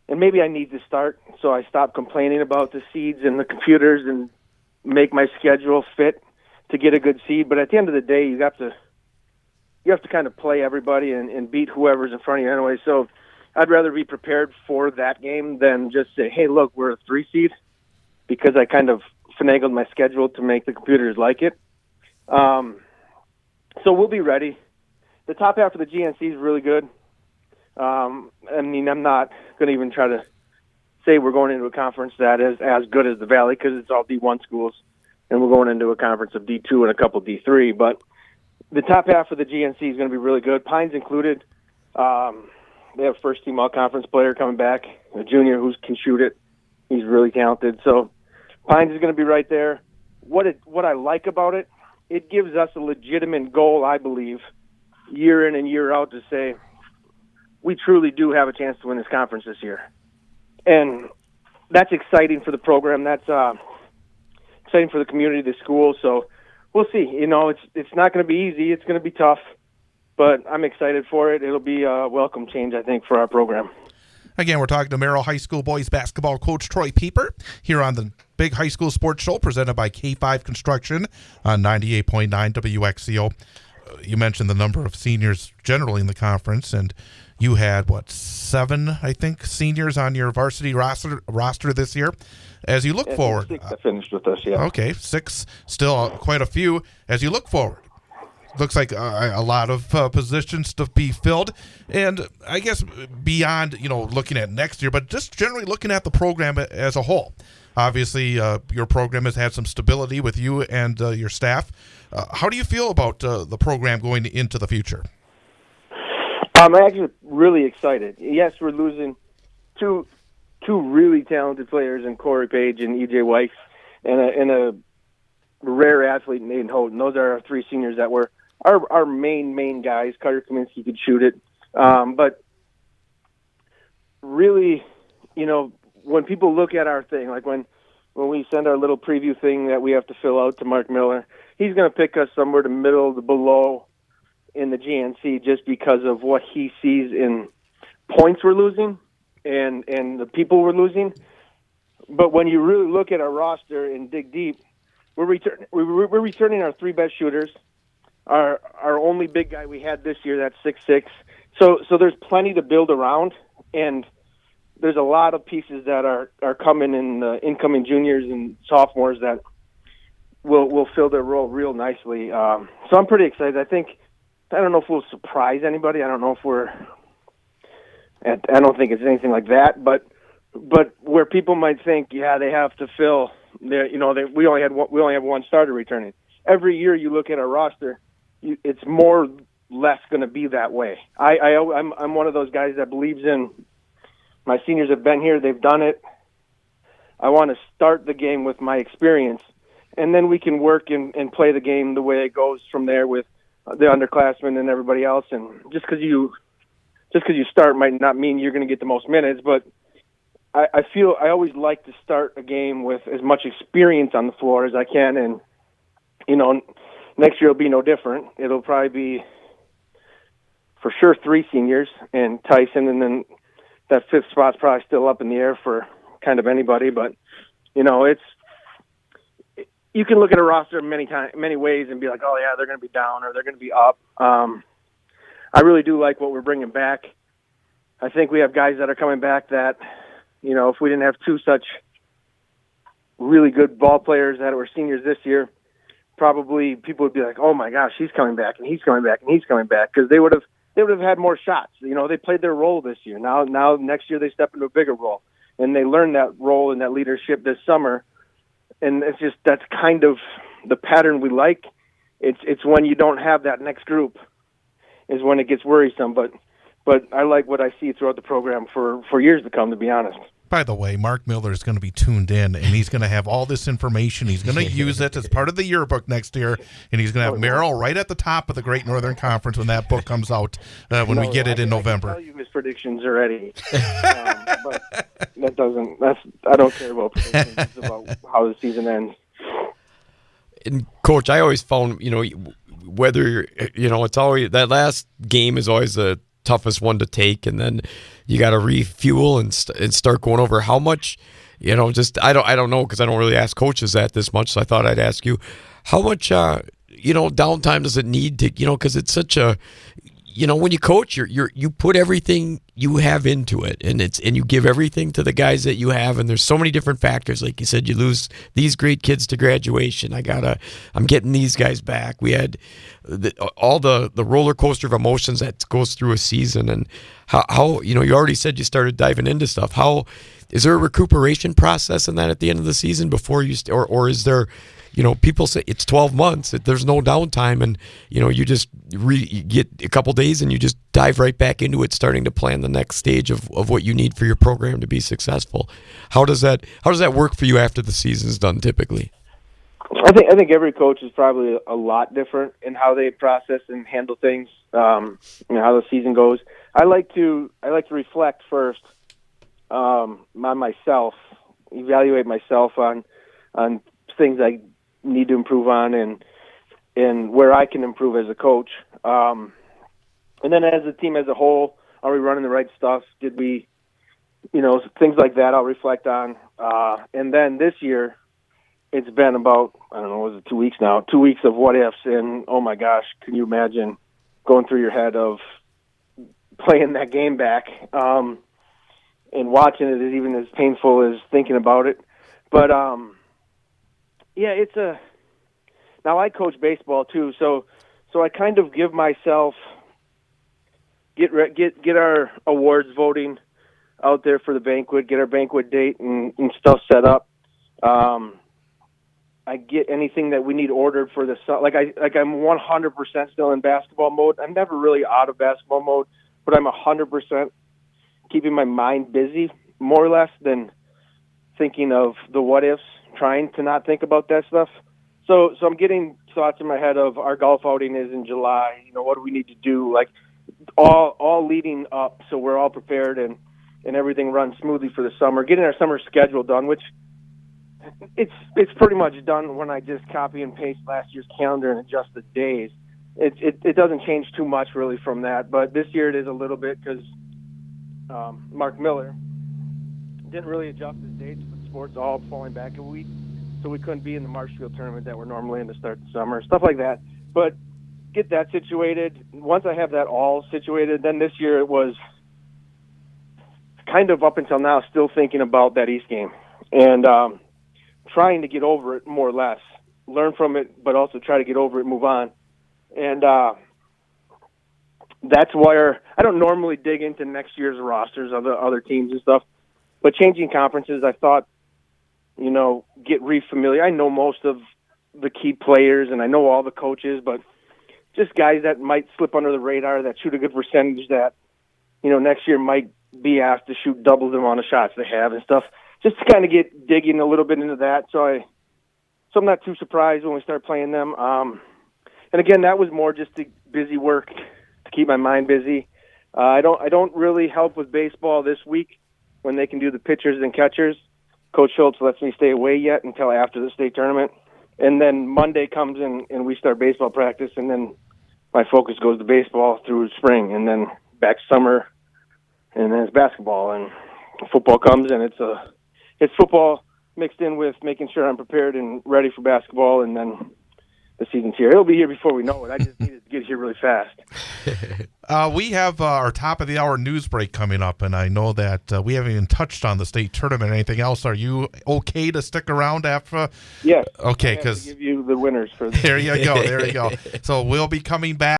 and maybe I need to start so I stop complaining about the seeds and the computers and make my schedule fit to get a good seed. But at the end of the day, you have to kind of play everybody and beat whoever's in front of you anyway. So I'd rather be prepared for that game than just say, hey, look, we're a 3 seed, because I kind of finagled my schedule to make the computers like it. So we'll be ready. The top half of the GNC is really good. I mean, I'm not going to even try to say we're going into a conference that is as good as the Valley, because it's all D1 schools. and we're going into a conference of D2 and a couple D3. But the top half of the GNC is going to be really good. Pines included. They have first-team all-conference player coming back, a junior who can shoot it. He's really talented. So Pines is going to be right there. What I like about it, it gives us a legitimate goal, I believe, year in and year out to say we truly do have a chance to win this conference this year. And that's exciting for the program. That's exciting for the community, the school. So we'll see. It's not going to be easy. It's going to be tough. But I'm excited for it. It'll be a welcome change, I think, for our program. Again, we're talking to Merrill High School boys basketball coach Troy Pieper here on the Big High School Sports Show presented by K5 Construction on 98.9 WXCO. You mentioned the number of seniors generally in the conference, and you had, 7, I think, seniors on your varsity roster this year. As you look forward. 6 that finished with us, yeah. Okay, 6, still quite a few. As you look forward, looks like a lot of positions to be filled. And I guess beyond, looking at next year, but just generally looking at the program as a whole. Obviously, your program has had some stability with you and your staff. How do you feel about the program going into the future? I'm actually really excited. Yes, we're losing two really talented players in Corey Page and E.J. Weiss and a rare athlete, Nathan Houghton. Those are our 3 seniors that were our main guys. Carter Kaminsky could shoot it. But really, when people look at our thing, like when we send our little preview thing that we have to fill out to Mark Miller, he's going to pick us somewhere to middle to below in the GNC just because of what he sees in points we're losing and the people we're losing. But when you really look at our roster and dig deep, we're returning our 3 best shooters. Our only big guy we had this year, that's 6'6". So there's plenty to build around, and there's a lot of pieces that are coming in incoming juniors and sophomores that will fill their role real nicely. So I'm pretty excited. I don't know if we'll surprise anybody. I don't think it's anything like that, but where people might think, they have to fill. We only have 1 starter returning. Every year you look at our roster, it's more or less going to be that way. I'm one of those guys that believes in my seniors have been here, they've done it. I want to start the game with my experience, and then we can work and play the game the way it goes from there with the underclassmen and everybody else. And just because you start might not mean you're going to get the most minutes, but I feel I always like to start a game with as much experience on the floor as I can, and next year will be no different. It'll probably be for sure 3 seniors and Tyson, and then that 5th spot's probably still up in the air for kind of anybody. But it's you can look at a roster many ways and be like, oh yeah, they're going to be down or they're going to be up. I really do like what we're bringing back. I think we have guys that are coming back that, if we didn't have 2 such really good ball players that were seniors this year, probably people would be like, oh my gosh, he's coming back and he's coming back and he's coming back, because they would have had more shots. They played their role this year. Now next year they step into a bigger role, and they learn that role and that leadership this summer. And that's kind of the pattern we like. It's when you don't have that next group is when it gets worrisome. But I like what I see throughout the program for years to come, to be honest. By the way, Mark Miller is going to be tuned in, and he's going to have all this information. He's going to use it as part of the yearbook next year, and he's going to have Merrill right at the top of the Great Northern Conference when that book comes out, when we get it in November. I can tell you his predictions already, but I don't care about predictions. It's about how the season ends. And Coach, I always found, whether it's always that last game is always the toughest one to take, and then you got to refuel and start going over how much, I don't know, because I don't really ask coaches that this much, so I thought I'd ask you, how much downtime does it need to, because it's such a, when you coach, you put everything you have into it, and you give everything to the guys that you have, and there's so many different factors. Like you said, you lose these great kids to graduation. I'm getting these guys back. We had all the roller coaster of emotions that goes through a season, and how you already said you started diving into stuff. How is there a recuperation process in that at the end of the season before you or is there? People say it's 12 months. There's no downtime, and you just you get a couple days and you just dive right back into it, starting to plan the next stage of what you need for your program to be successful. How does that work for you after the season's done typically? I think every coach is probably a lot different in how they process and handle things. How the season goes. I like to reflect first on myself, evaluate myself on things I need to improve on and where I can improve as a coach. And then as a team as a whole, are we running the right stuff? Did we, things like that I'll reflect on. And then this year, it's been about, I don't know, was it 2 weeks now? 2 weeks of what ifs, and oh my gosh, can you imagine going through your head of playing that game back and watching it is even as painful as thinking about it. But yeah, now I coach baseball too, so I kind of give myself get our awards voting out there for the banquet, get our banquet date and stuff set up. I get anything that we need ordered for the I'm 100% still in basketball mode. I'm never really out of basketball mode, but I'm 100% keeping my mind busy more or less than thinking of the what ifs, trying to not think about that stuff. So I'm getting thoughts in my head of our golf outing is in July. What do we need to do? Like all leading up, so we're all prepared and everything runs smoothly for the summer. Getting our summer schedule done, which it's pretty much done when I just copy and paste last year's calendar and adjust the days. It doesn't change too much really from that, but this year it is a little bit because Mark Miller didn't really adjust his dates with sports all falling back a week, so we couldn't be in the Marshfield tournament that we're normally in to start the summer, stuff like that. But get that situated. Once I have that all situated, then this year it was kind of up until now still thinking about that East game and trying to get over it more or less, learn from it, but also try to get over it, move on. And that's where I don't normally dig into next year's rosters of the other teams and stuff, but changing conferences, I thought, get re-familiar. I know most of the key players and I know all the coaches, but just guys that might slip under the radar that shoot a good percentage that, next year might be asked to shoot double the amount of shots they have and stuff. Just to kind of get digging a little bit into that. So I'm not too surprised when we start playing them. And again, that was more just the busy work to keep my mind busy. I don't really help with baseball this week when they can do the pitchers and catchers. Coach Schultz lets me stay away yet until after the state tournament. And then Monday comes in and we start baseball practice, and then my focus goes to baseball through spring, and then back summer, and then it's basketball, and football comes, and it's football mixed in with making sure I'm prepared and ready for basketball, and then the season's here. It'll be here before we know it. I just needed to get here really fast. We have our top of the hour news break coming up, and I know that we haven't even touched on the state tournament. Anything else? Are you okay to stick around after? Yes. Okay, because give you the winners for this. There you go. So we'll be coming back.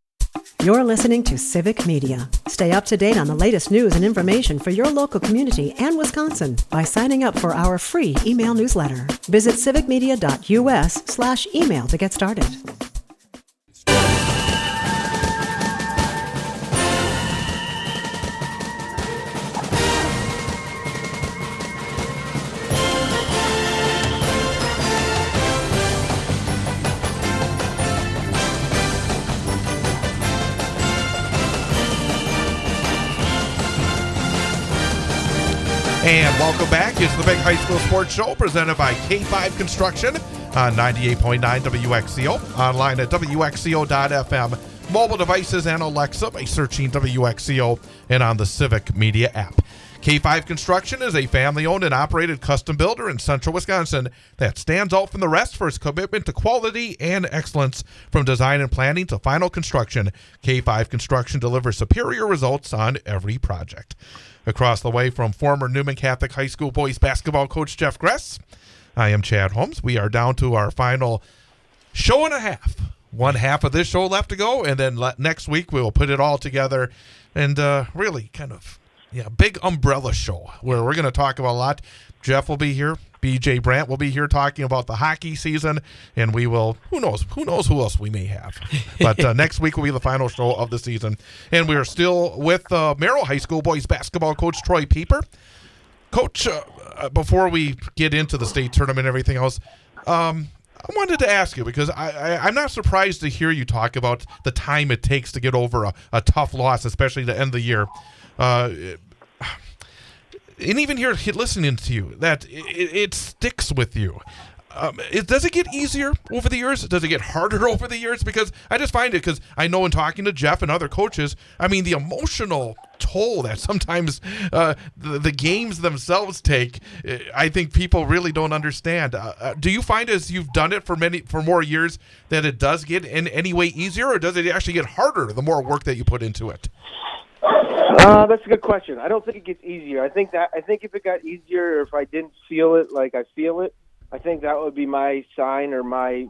You're listening to Civic Media. Stay up to date on the latest news and information for your local community and Wisconsin by signing up for our free email newsletter. Visit civicmedia.us/email to get started. And welcome back. It's the Big High School Sports Show presented by K5 Construction on 98.9 WXCO, online at WXCO.FM, mobile devices and Alexa by searching WXCO, and on the Civic Media app. K5 Construction is a family-owned and operated custom builder in central Wisconsin that stands out from the rest for its commitment to quality and excellence. From design and planning to final construction, K5 Construction delivers superior results on every project. Across the way from former Newman Catholic High School boys basketball coach Jeff Gress, I am Chad Holmes. We are down to our final show and a half. One half of this show left to go, and then next week we will put it all together and really kind of big umbrella show where we're going to talk about a lot. Jeff will be here. BJ Brandt will be here talking about the hockey season, and we will, who knows who else we may have. But next week will be the final show of the season. And we are still with Merrill High School boys basketball coach Troy Pieper. Coach, before we get into the state tournament and everything else, I wanted to ask you, because I'm not surprised to hear you talk about the time it takes to get over a tough loss, especially to end the year. And even here, listening to you, that it sticks with you. Does it get easier over the years? Does it get harder over the years? Because I just find it, because I know in talking to Jeff and other coaches, I mean, the emotional toll that sometimes the games themselves take, I think people really don't understand. Do you find, as you've done it for more years, that it does get in any way easier, or does it actually get harder the more work that you put into it? That's a good question. I don't think it gets easier. I think if it got easier, or if I didn't feel it like I feel it, I think that would be my sign, or my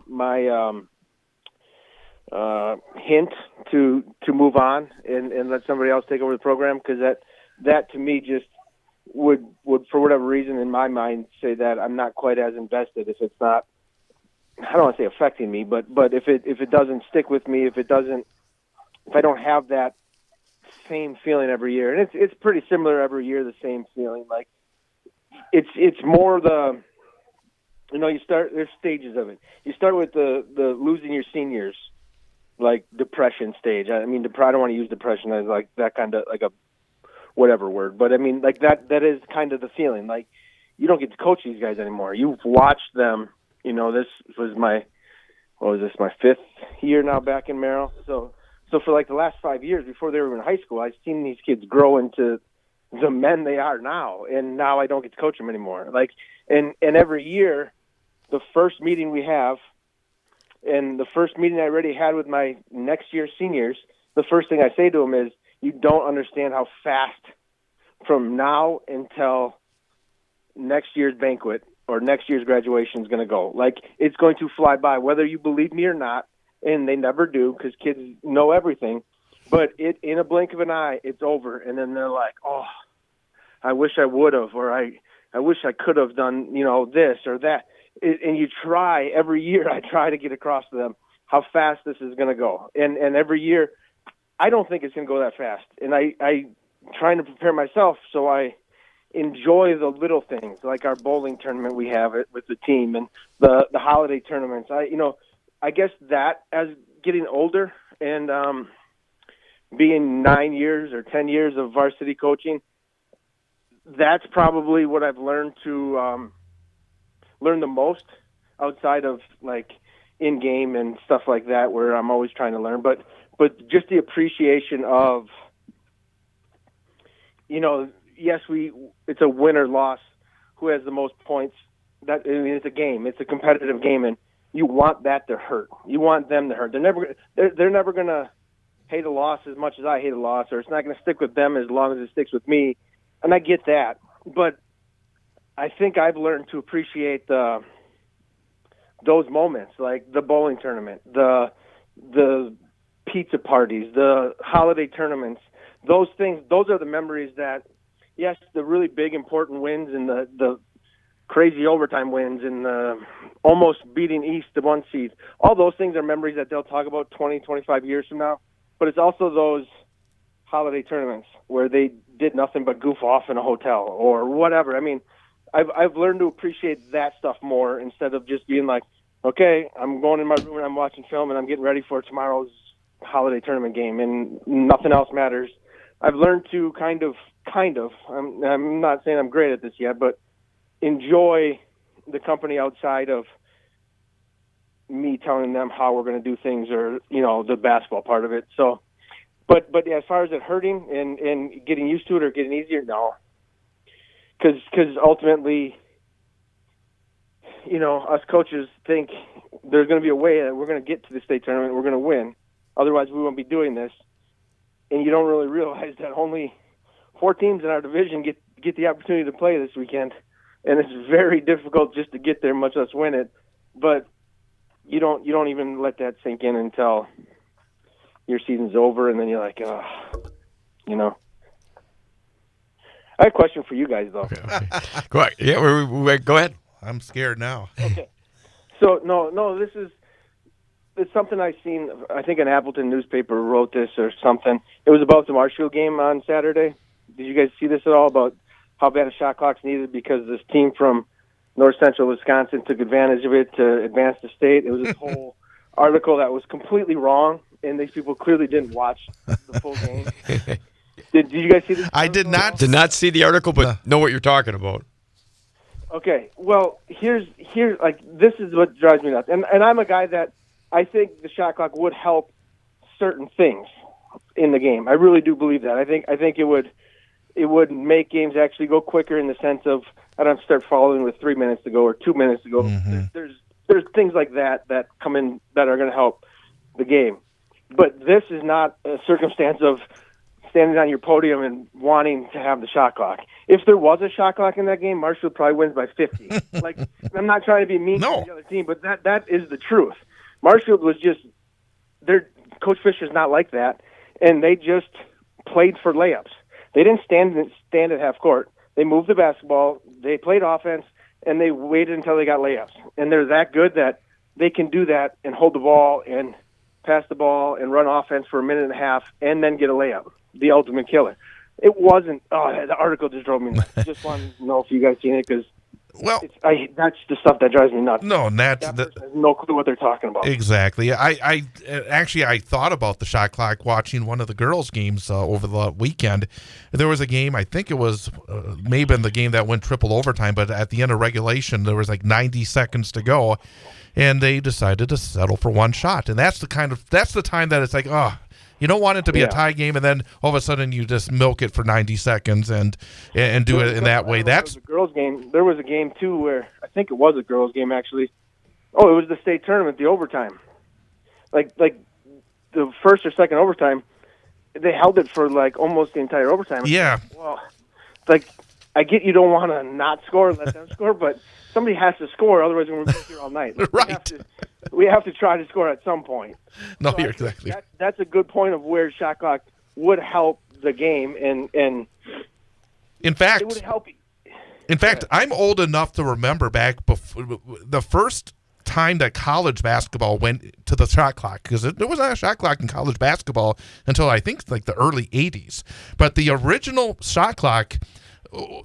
hint to move on and let somebody else take over the program, because that to me just would for whatever reason in my mind say that I'm not quite as invested if it's not, I don't want to say affecting me, but if it doesn't stick with me, if I don't have that same feeling every year, and it's pretty similar every year, the same feeling, like it's more the, there's stages of it. You start with the losing your seniors, like depression stage. I mean, I don't want to use depression as like that kind of like a whatever word, but I mean, like that is kind of the feeling. Like, you don't get to coach these guys anymore. You've watched them. This was my fifth year now back in Merrill. So for like the last 5 years before they were in high school, I've seen these kids grow into the men they are now, and now I don't get to coach them anymore. Like, and every year, the first meeting we have, and the first meeting I already had with my next year's seniors, the first thing I say to them is, you don't understand how fast from now until next year's banquet or next year's graduation is going to go. Like, it's going to fly by, whether you believe me or not, and they never do, because kids know everything. But in a blink of an eye, it's over, and then they're like, oh, I wish I would have, or I wish I could have done, this or that. And you try, every year I try to get across to them how fast this is going to go. And every year, I don't think it's going to go that fast. And I trying to prepare myself so I enjoy the little things, like our bowling tournament we have it with the team, and the holiday tournaments. I guess that as getting older and being 9 years or 10 years of varsity coaching, that's probably what I've learned to learn the most outside of like in game and stuff like that, where I'm always trying to learn. But just the appreciation of, yes, it's a win or loss. Who has the most points? It's a game. It's a competitive game, and you want that to hurt. You want them to hurt. They're never going to hate a loss as much as I hate a loss, or it's not going to stick with them as long as it sticks with me. And I get that, but I think I've learned to appreciate those moments, like the bowling tournament, the pizza parties, the holiday tournaments. Those things, those are the memories that, yes, the really big important wins and the crazy overtime wins and almost beating East the 1 seed. All those things are memories that they'll talk about 20, 25 years from now. But it's also those holiday tournaments where they did nothing but goof off in a hotel or whatever. I mean, I've learned to appreciate that stuff more instead of just being like, okay, I'm going in my room and I'm watching film and I'm getting ready for tomorrow's holiday tournament game and nothing else matters. I've learned to kind of, I'm not saying I'm great at this yet, but enjoy the company outside of me telling them how we're going to do things or, the basketball part of it. So, but as far as it hurting and getting used to it or getting easier, no, because ultimately, us coaches think there's going to be a way that we're going to get to the state tournament, we're going to win. Otherwise, we won't be doing this. And you don't really realize that only 4 teams in our division get the opportunity to play this weekend, and it's very difficult just to get there, much less win it. But you don't even let that sink in until your season's over, and then you're like, oh, I have a question for you guys, though. Okay. Go ahead. Yeah, go ahead. I'm scared now. Okay. So no, it's something I've seen. I think an Appleton newspaper wrote this or something. It was about the Marshfield game on Saturday. Did you guys see this at all about how bad a shot clock's needed because this team from North Central Wisconsin took advantage of it to advance the state? It was this whole article that was completely wrong, and these people clearly didn't watch the full game. Did you guys see this? I did not. Did not see the article, but know what you're talking about. Okay, well, here's this is what drives me nuts, and I'm a guy that I think the shot clock would help certain things in the game. I really do believe that. I think it would make games actually go quicker in the sense of I don't have to start following with 3 minutes to go or 2 minutes to go. Mm-hmm. There's things like that come in that are going to help the game, but this is not a circumstance of standing on your podium and wanting to have the shot clock. If there was a shot clock in that game, Marshfield probably wins by 50. I'm not trying to be mean to the other team, but that is the truth. Marshfield was just Coach Fisher's not like that, and they just played for layups. They didn't stand at half court. They moved the basketball, they played offense, and they waited until they got layups. And they're that good that they can do that and hold the ball and pass the ball and run offense for a minute and a half and then get a layup. The ultimate killer. It wasn't. Oh, the article just drove me nuts. Just wanted to know if you guys seen it because that's the stuff that drives me nuts. No, that person has no clue what they're talking about. Exactly. I thought about the shot clock watching one of the girls' games over the weekend. There was a game. I think it was maybe in the game that went triple overtime, but at the end of regulation, there was like 90 seconds to go, and they decided to settle for one shot. And that's the time that it's like, oh. You don't want it to be a tie game, and then all of a sudden you just milk it for 90 seconds and do it in that way. That's a girls' game. There was a game too where I think it was a girls' game actually. Oh, it was the state tournament, the overtime. Like the first or second overtime, they held it for like almost the entire overtime. Yeah. Well, I get you don't want to not score, let them score, but somebody has to score, otherwise we're going to be here all night. Right. We have to try to score at some point. No, you're exactly. That's a good point of where shot clock would help the game, and in fact, it would help. In fact, I'm old enough to remember back before the first time that college basketball went to the shot clock, because there was not a shot clock in college basketball until I think like the early 80s. But the original shot clock,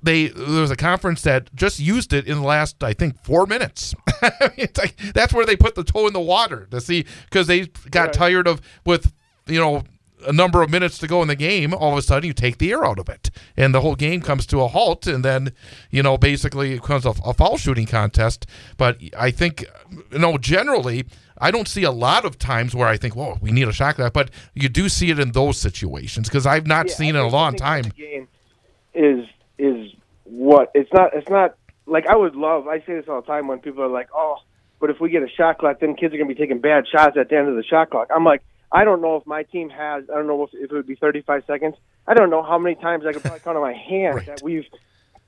there was a conference that just used it in the last, I think, 4 minutes. It's like, that's where they put the toe in the water to see, because they got tired of with a number of minutes to go in the game. All of a sudden, you take the air out of it, and the whole game comes to a halt. And then, basically, it becomes a foul shooting contest. But I think, generally, I don't see a lot of times where I think, whoa, we need a shot clock. But you do see it in those situations, because I've not seen it in a long time. The game is what it's not like I say this all the time when people are like, oh, but if we get a shot clock, then kids are going to be taking bad shots at the end of the shot clock. I'm like, I don't know if my team has, I don't know if it would be 35 seconds. I don't know how many times I could probably count on my hand that we've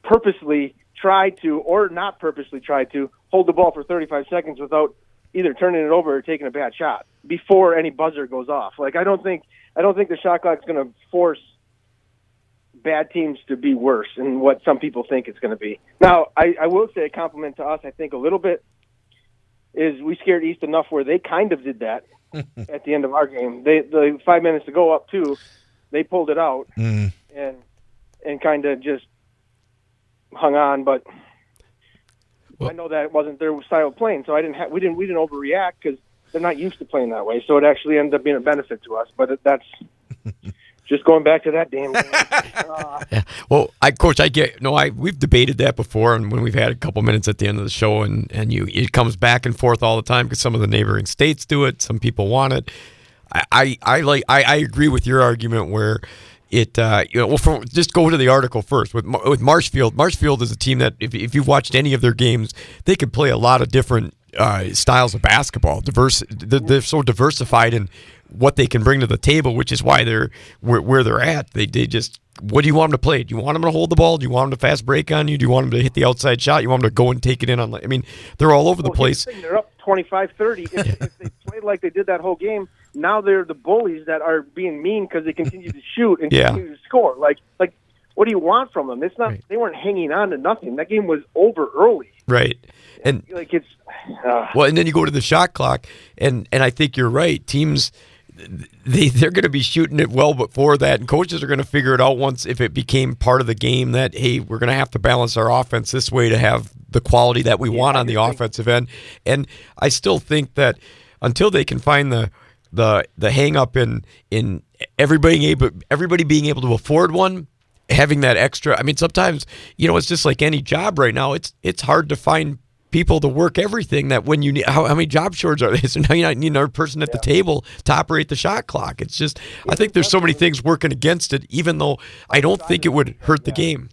purposely tried to or not purposely tried to hold the ball for 35 seconds without either turning it over or taking a bad shot before any buzzer goes off. Like, I don't think the shot clock is going to force bad teams to be worse than what some people think it's going to be. Now, I will say a compliment to us, I think a little bit, is we scared East enough where they kind of did that at the end of our game. The 5 minutes to go up 2, they pulled it out and kind of just hung on. But I know that it wasn't their style of playing, so we didn't overreact because they're not used to playing that way. So it actually ended up being a benefit to us. But that's just going back to that damn game. Yeah. Well, Coach, we've debated that before, and when we've had a couple minutes at the end of the show, and it comes back and forth all the time because some of the neighboring states do it, some people want it. I agree with your argument where just go to the article first with Marshfield. Marshfield is a team that if you've watched any of their games, they could play a lot of different styles of basketball. They're so diversified in what they can bring to the table, which is why they're where they're at. They just, what do you want them to play? Do you want them to hold the ball? Do you want them to fast break on you? Do you want them to hit the outside shot? You want them to go and take it in on? I mean, they're all over the place. They're up 25-30. If they played like they did that whole game, now they're the bullies that are being mean because they continue to shoot and continue to score. Like, what do you want from them? It's not. Right. They weren't hanging on to nothing. That game was over early. Right. And like it's and then you go to the shot clock, and I think you're right. Teams, they're going to be shooting it well before that, and coaches are going to figure it out once if it became part of the game that, hey, we're going to have to balance our offense this way to have the quality that we want on the offensive end. And I still think that until they can find the hang up in everybody being able to afford one, having that extra. I mean, sometimes, it's just like any job right now. It's hard to find people to work everything that when you need. How many job shorts are there? So now you need another person at the table to operate the shot clock. It's just, I think there's so many things working against it, even though I don't think it would hurt the game.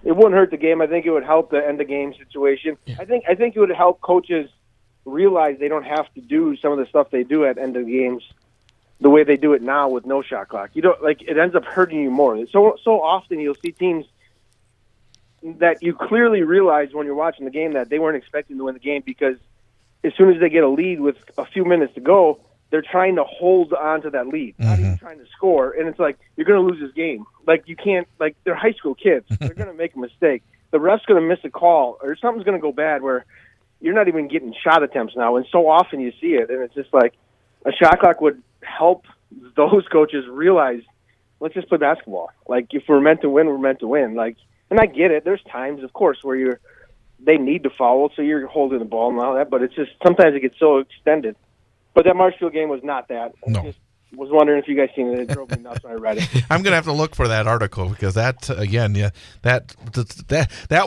It wouldn't hurt the game. I think it would help the end of game situation. Yeah. I think it would help coaches realize they don't have to do some of the stuff they do at end of games the way they do it now with no shot clock. It ends up hurting you more. So often you'll see teams that you clearly realize when you're watching the game that they weren't expecting to win the game, because as soon as they get a lead with a few minutes to go, they're trying to hold on to that lead, not even trying to score. And it's like, you're going to lose this game. Like, you can't, like, they're high school kids. They're going to make a mistake. The ref's going to miss a call, or something's going to go bad where you're not even getting shot attempts now. And so often you see it, and it's just like a shot clock would help those coaches realize, let's just play basketball. Like, if we're meant to win, we're meant to win. Like, and I get it. There's times, of course, where they need to foul, so you're holding the ball and all that. But it's just sometimes it gets so extended. But that Marshfield game was not that. No. I just was wondering if you guys seen it. It drove me nuts when I read it. I'm gonna have to look for that article, because that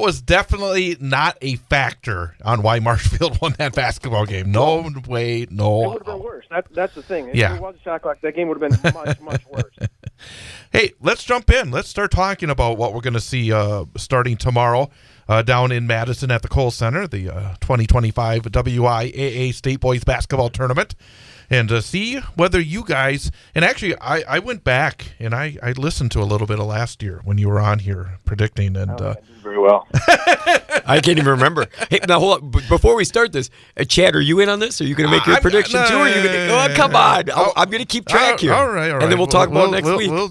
was definitely not a factor on why Marshfield won that basketball game. No way, no. It would have been worse. That's the thing. If Yeah. it was a shot clock, that game would have been much, much worse. Hey, let's jump in. Let's start talking about what we're going to see starting tomorrow down in Madison at the Kohl Center, the 2025 WIAA State Boys Basketball Tournament, and see whether you guys – and actually, I went back and I listened to a little bit of last year when you were on here predicting. And I did very well. I can't even remember. Hey, now hold on. Before we start this, Chad, are you in on this? Are you going to make your prediction too? Or are you going to? Oh, come on! I'm going to keep track here. All right. And then we'll talk about it next week. All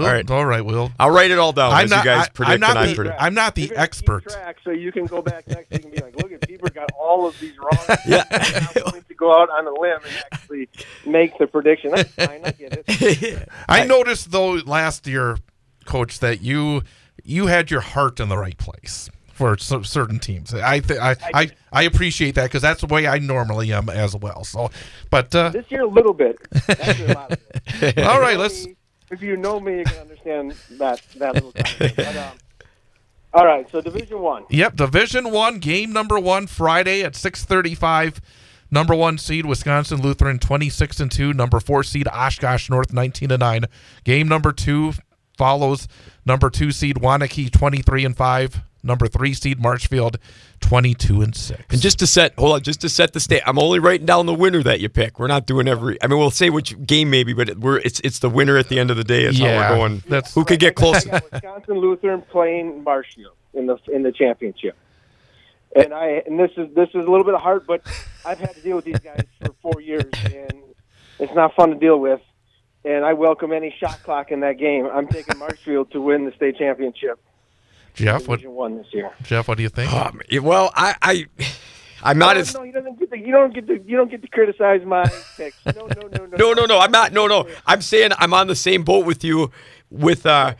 right. I'll write it all down as you guys predict and I predict. I'm not the expert. Keep track, so you can go back next week and be like, look at Bieber got all of these wrong. Yeah. I'm willing to go out on a limb and actually make the prediction. That's fine. I get it. I noticed though last year, Coach, that you had your heart in the right place for certain teams. I appreciate that, because that's the way I normally am as well. So, but this year a little bit. That's a lot of it. All right, if you know me, you can understand that little comment. But, all right, so Division I. Yep, Division I, game number 1, Friday at 6:35. Number 1 seed Wisconsin Lutheran 26-2. Number 4 seed Oshkosh North 19-9. Game number 2 follows number 2 seed Waunakee 23-5. Number 3 seed Marshfield 22-6. And just to set the state, I'm only writing down the winner that you pick. We're not doing we'll say which game maybe, but it's the winner at the end of the day is how we're going. Who could get closer? Wisconsin Lutheran playing Marshfield in the championship. And this is a little bit of heart, but I've had to deal with these guys for 4 years, and it's not fun to deal with. And I welcome any shot clock in that game. I'm taking Marshfield to win the state championship. Jeff, Division I this year. Jeff, what do you think? Well, I'm not as. No, you don't get to criticize my picks. No. I'm not. No. I'm saying I'm on the same boat with you. With I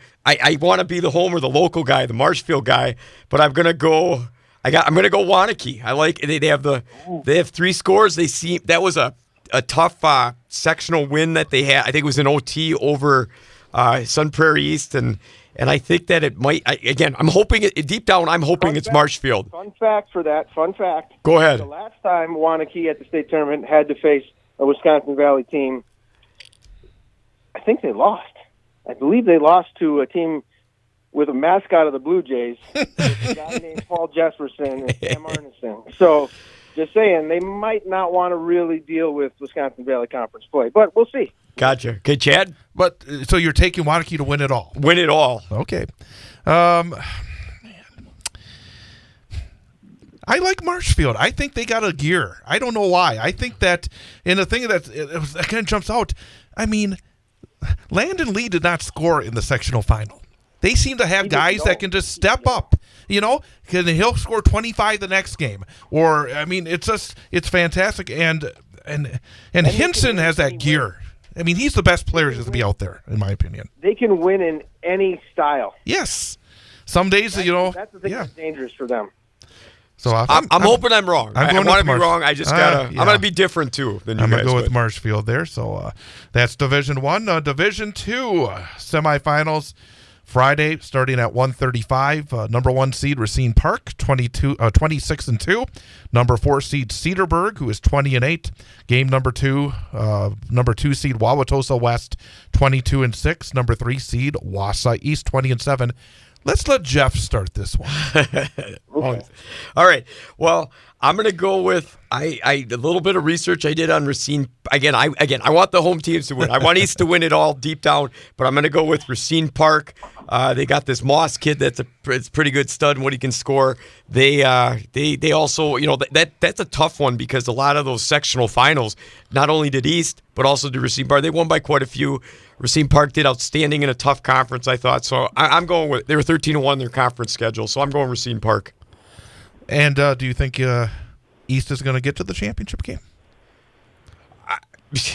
want to be the homer, the local guy, the Marshfield guy, but I'm gonna go. I'm gonna go Waunakee. I like they have 3 scores. That was a tough sectional win that they had. I think it was an OT over Sun Prairie East, and I think that it might. I'm hoping it deep down. I'm hoping it's Marshfield. Fun fact for that. Fun fact. Go ahead. The last time Waunakee at the state tournament had to face a Wisconsin Valley team, I think they lost. I believe they lost to a team with a mascot of the Blue Jays, with a guy named Paul Jesperson and Sam Arneson. So, just saying, they might not want to really deal with Wisconsin Valley Conference play, but we'll see. Gotcha. Okay, Chad? But so you're taking Waunakee to win it all? Win it all. Okay. I like Marshfield. I think they got a gear. I don't know why. I think that, and the thing that kind of jumps out, I mean, Landon Lee did not score in the sectional final. They seem to have guys that can just step up, you know, because he'll score 25 the next game. Or, I mean, it's fantastic. And Hinson has that gear. I mean, he's the best player to be out there, in my opinion. They can win in any style. Yes. Some days, you know. That's the thing that's dangerous for them. So I'm hoping I'm wrong. I want to be wrong. I just gotta. I'm gonna be different too than you guys. I'm gonna go with Marshfield there. So that's Division 1. Division 2 semifinals Friday starting at 1:35. Number 1 seed Racine Park 26-2. Number 4 seed Cedarburg, who is 20-8. Game number 2 seed Wauwatosa West 22-6. Number 3 seed Wausau East 20-7. Let's let Jeff start this one. All right. Well, I'm going to go with a little bit of research I did on Racine. Again, I want the home teams to win. I want East to win it all deep down, but I'm going to go with Racine Park. They got this Moss kid that's a pretty good stud in what he can score. They also, you know, that's a tough one because a lot of those sectional finals, not only did East, but also did Racine Park. They won by quite a few. Racine Park did outstanding in a tough conference, I thought. So I'm going with, they were 13-1 in their conference schedule, so I'm going Racine Park. And do you think East is going to get to the championship game?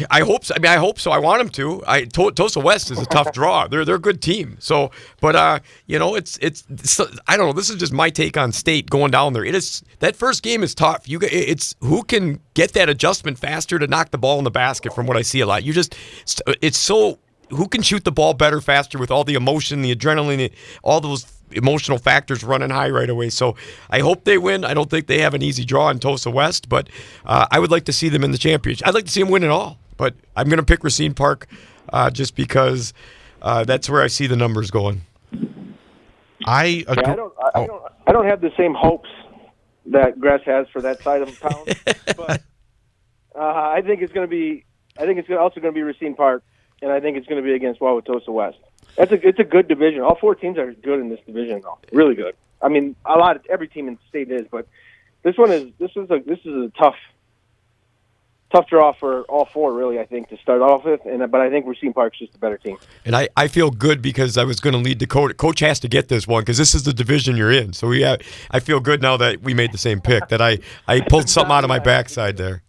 I hope so. I hope so. I want them to. Tosa West is a tough draw. They're a good team. So, but you know, it's I don't know. This is just my take on State going down there. It is, that first game is tough. It's who can get that adjustment faster to knock the ball in the basket. From what I see a lot, it's so, who can shoot the ball better, faster, with all the emotion, the adrenaline, all those emotional factors running high right away. So I hope they win. I don't think they have an easy draw in Tosa West, but I would like to see them in the championship. I'd like to see them win it all, but I'm going to pick Racine Park just because that's where I see the numbers going. I don't have the same hopes that Gress has for that side of town, but I think it's also going to be Racine Park, and I think it's going to be against Wauwatosa West. It's a good division. All 4 teams are good in this division, though. Really good. I mean, every team in the state is, but this is a tough draw for all 4, really. I think, to start off with, but I think Racine Park's just a better team. And I feel good because I was going to lead the coach. Coach has to get this one because this is the division you're in. So I feel good now that we made the same pick. That I pulled something out of my backside there.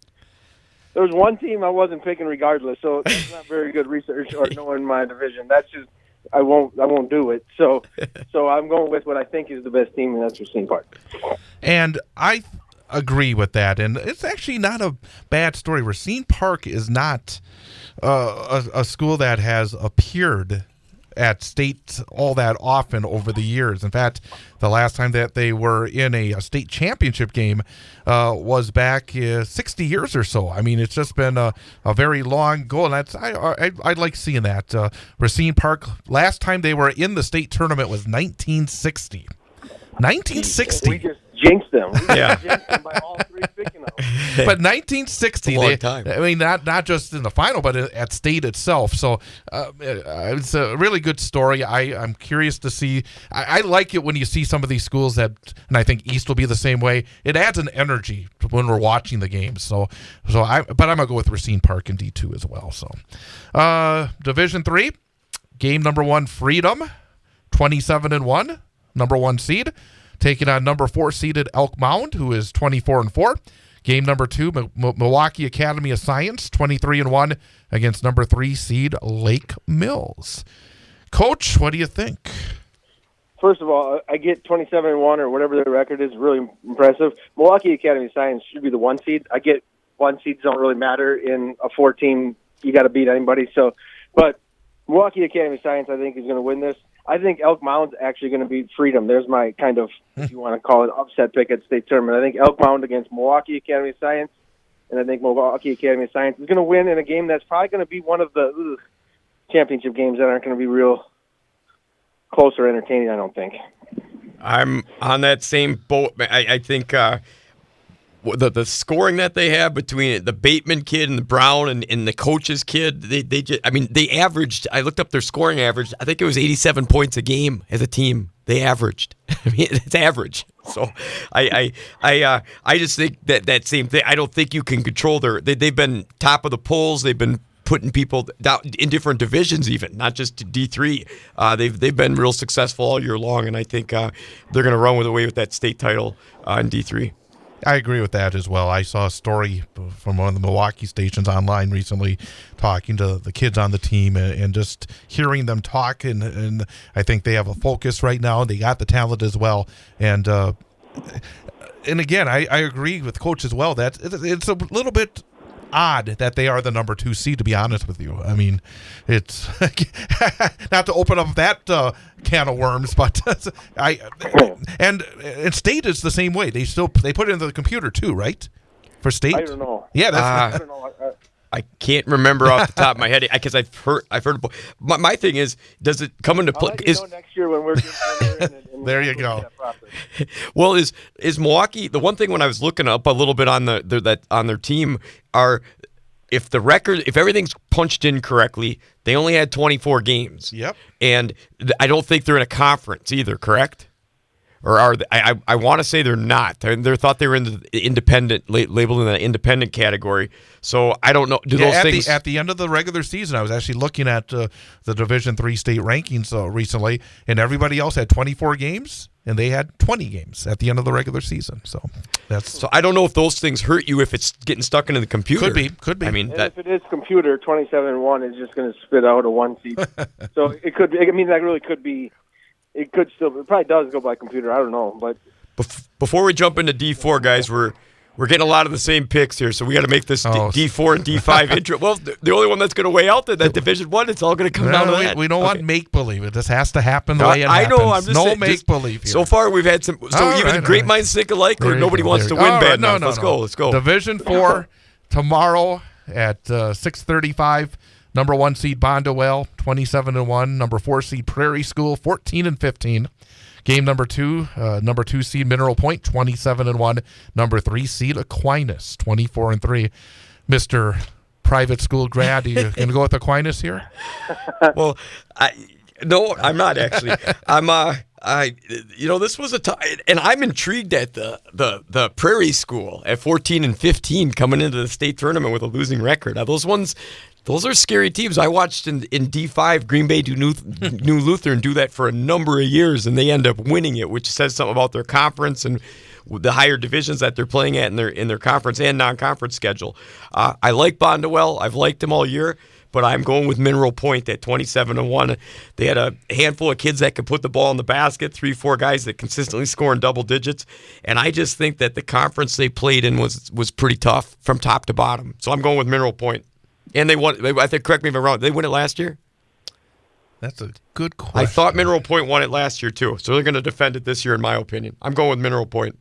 There was one team I wasn't picking regardless, so that's not very good research or knowing my division. That's just. I won't do it. So I'm going with what I think is the best team, and that's Racine Park. And I agree with that. And it's actually not a bad story. Racine Park is not a school that has appeared at state all that often over the years. In fact, the last time that they were in a state championship game was back 60 years or so. I mean, it's just been a very long goal, and I like seeing that. Racine Park, last time they were in the state tournament was 1960. 1960. We just jinxed them. Yeah. Jinxed them by all 3 picking them. But 1960, long time. I mean, not just in the final, but at state itself. So it's a really good story. I'm curious to see. I like it when you see some of these schools and I think East will be the same way. It adds an energy when we're watching the games. But I'm gonna go with Racine Park in D2 as well. So Division 3, game number 1, Freedom, 27-1, number 1 seed, taking on number 4 seeded Elk Mound, who is 24-4. Game number 2, Milwaukee Academy of Science, 23-1, against number 3 seed Lake Mills. Coach, what do you think? First of all, I get 27-1 or whatever their record is, really impressive. Milwaukee Academy of Science should be the 1 seed. I get 1 seeds don't really matter in a 4-team. You got to beat anybody. But Milwaukee Academy of Science, I think, is going to win this. I think Elk Mound's actually going to beat Freedom. There's my kind of, if you want to call it, upset pick at state tournament. I think Elk Mound against Milwaukee Academy of Science, and I think Milwaukee Academy of Science is going to win in a game that's probably going to be one of the championship games that aren't going to be real close or entertaining, I don't think. I'm on that same boat. I think the scoring that they have between the Bateman kid and the Brown and the coach's kid, they just, I mean, they averaged. I looked up their scoring average. I think it was 87 points a game as a team. They averaged. I mean, it's average. So I just think that same thing. I don't think you can control they've been top of the polls. They've been putting people down in different divisions, even not just D3. They've been real successful all year long, and I think they're going to run away with that state title in D3. I agree with that as well. I saw a story from one of the Milwaukee stations online recently talking to the kids on the team and just hearing them talk, and I think they have a focus right now. They got the talent as well. And again, I agree with Coach as well that it's a little bit odd that they are the number 2 seed, to be honest with you. I mean, it's not to open up that can of worms, but and state is the same way. They put it into the computer too, right? For state, I don't know. Yeah, I don't know. I can't remember off the top of my head because I've heard. My thing is, does it come into play? I'll let you know next year when we're in there you go. Well, is Milwaukee the one thing when I was looking up a little bit on on their team are if everything's punched in correctly, they only had 24 games. Yep. And I don't think they're in a conference either, correct? Or are they? I want to say they're not. They thought they were in the independent, labeled in the independent category. So I don't know. Those things at the end of the regular season, I was actually looking at the Division III state rankings recently, and everybody else had 24 games, and they had 20 games at the end of the regular season. So I don't know if those things hurt you if it's getting stuck into the computer. Could be. I mean, if it is computer, 27-1 is just going to spit out a 1 seed. So it could be. I mean, that really could be. It could still. It probably does go by computer. I don't know, but before we jump into D4, guys, we're getting a lot of the same picks here, so we got to make this D4 and D5 intro. Well, the only one that's going to weigh out that Division 1, it's all going to come down to that. We don't want make believe. It just has to happen the way it happens. I know. I'm just saying, make believe here. So far, we've had some. So either great minds think alike, or nobody wants to win bad enough. Let's go. Division 4 tomorrow at 6:35. Number 1 seed Bondwell, 27-1. Number 4 seed Prairie School, 14-15. Game number 2, number 2 seed Mineral Point, 27-1. Number 3 seed Aquinas, 24-3. Mr. Private School grad, are you going to go with Aquinas here? Well, no, I'm not actually. This was and I'm intrigued at the Prairie School at 14-15 coming into the state tournament with a losing record. Those are scary teams. I watched in D5 Green Bay do New Lutheran do that for a number of years, and they end up winning it, which says something about their conference and the higher divisions that they're playing at in their conference and non-conference schedule. I like Bondwell. I've liked them all year, but I'm going with Mineral Point at 27-1. They had a handful of kids that could put the ball in the basket, 3-4 guys that consistently score in double digits, and I just think that the conference they played in was pretty tough from top to bottom. So I'm going with Mineral Point. And they won. I think. Correct me if I'm wrong. Did they win it last year? That's a good question. I thought Mineral Point won it last year too, so they're going to defend it this year, in my opinion. I'm going with Mineral Point.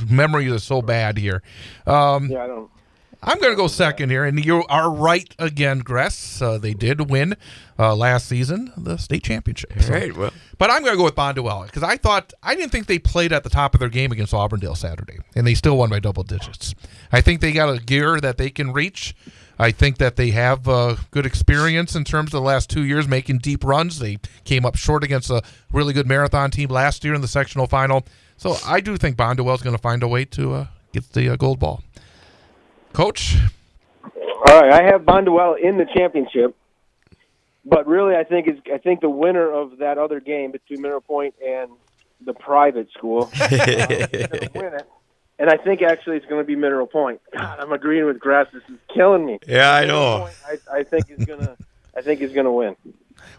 Memory is so bad here. I don't. I'm going to go second here, and you are right again, Gress. They did win last season the state championship. So. Right. Well, but I'm going to go with Bondwell because I didn't think they played at the top of their game against Auburndale Saturday, and they still won by double digits. I think they got a gear that they can reach. I think that they have good experience in terms of the last 2 years making deep runs. They came up short against a really good Marathon team last year in the sectional final. So I do think Bondwell is going to find a way to get the gold ball. Coach? All right, I have Bondwell in the championship, but really I think the winner of that other game between Mineral Point and the private school is going to win it. And I think actually it's going to be Mineral Point. God, I'm agreeing with Grass. This is killing me. Yeah, I know. I think he's gonna win.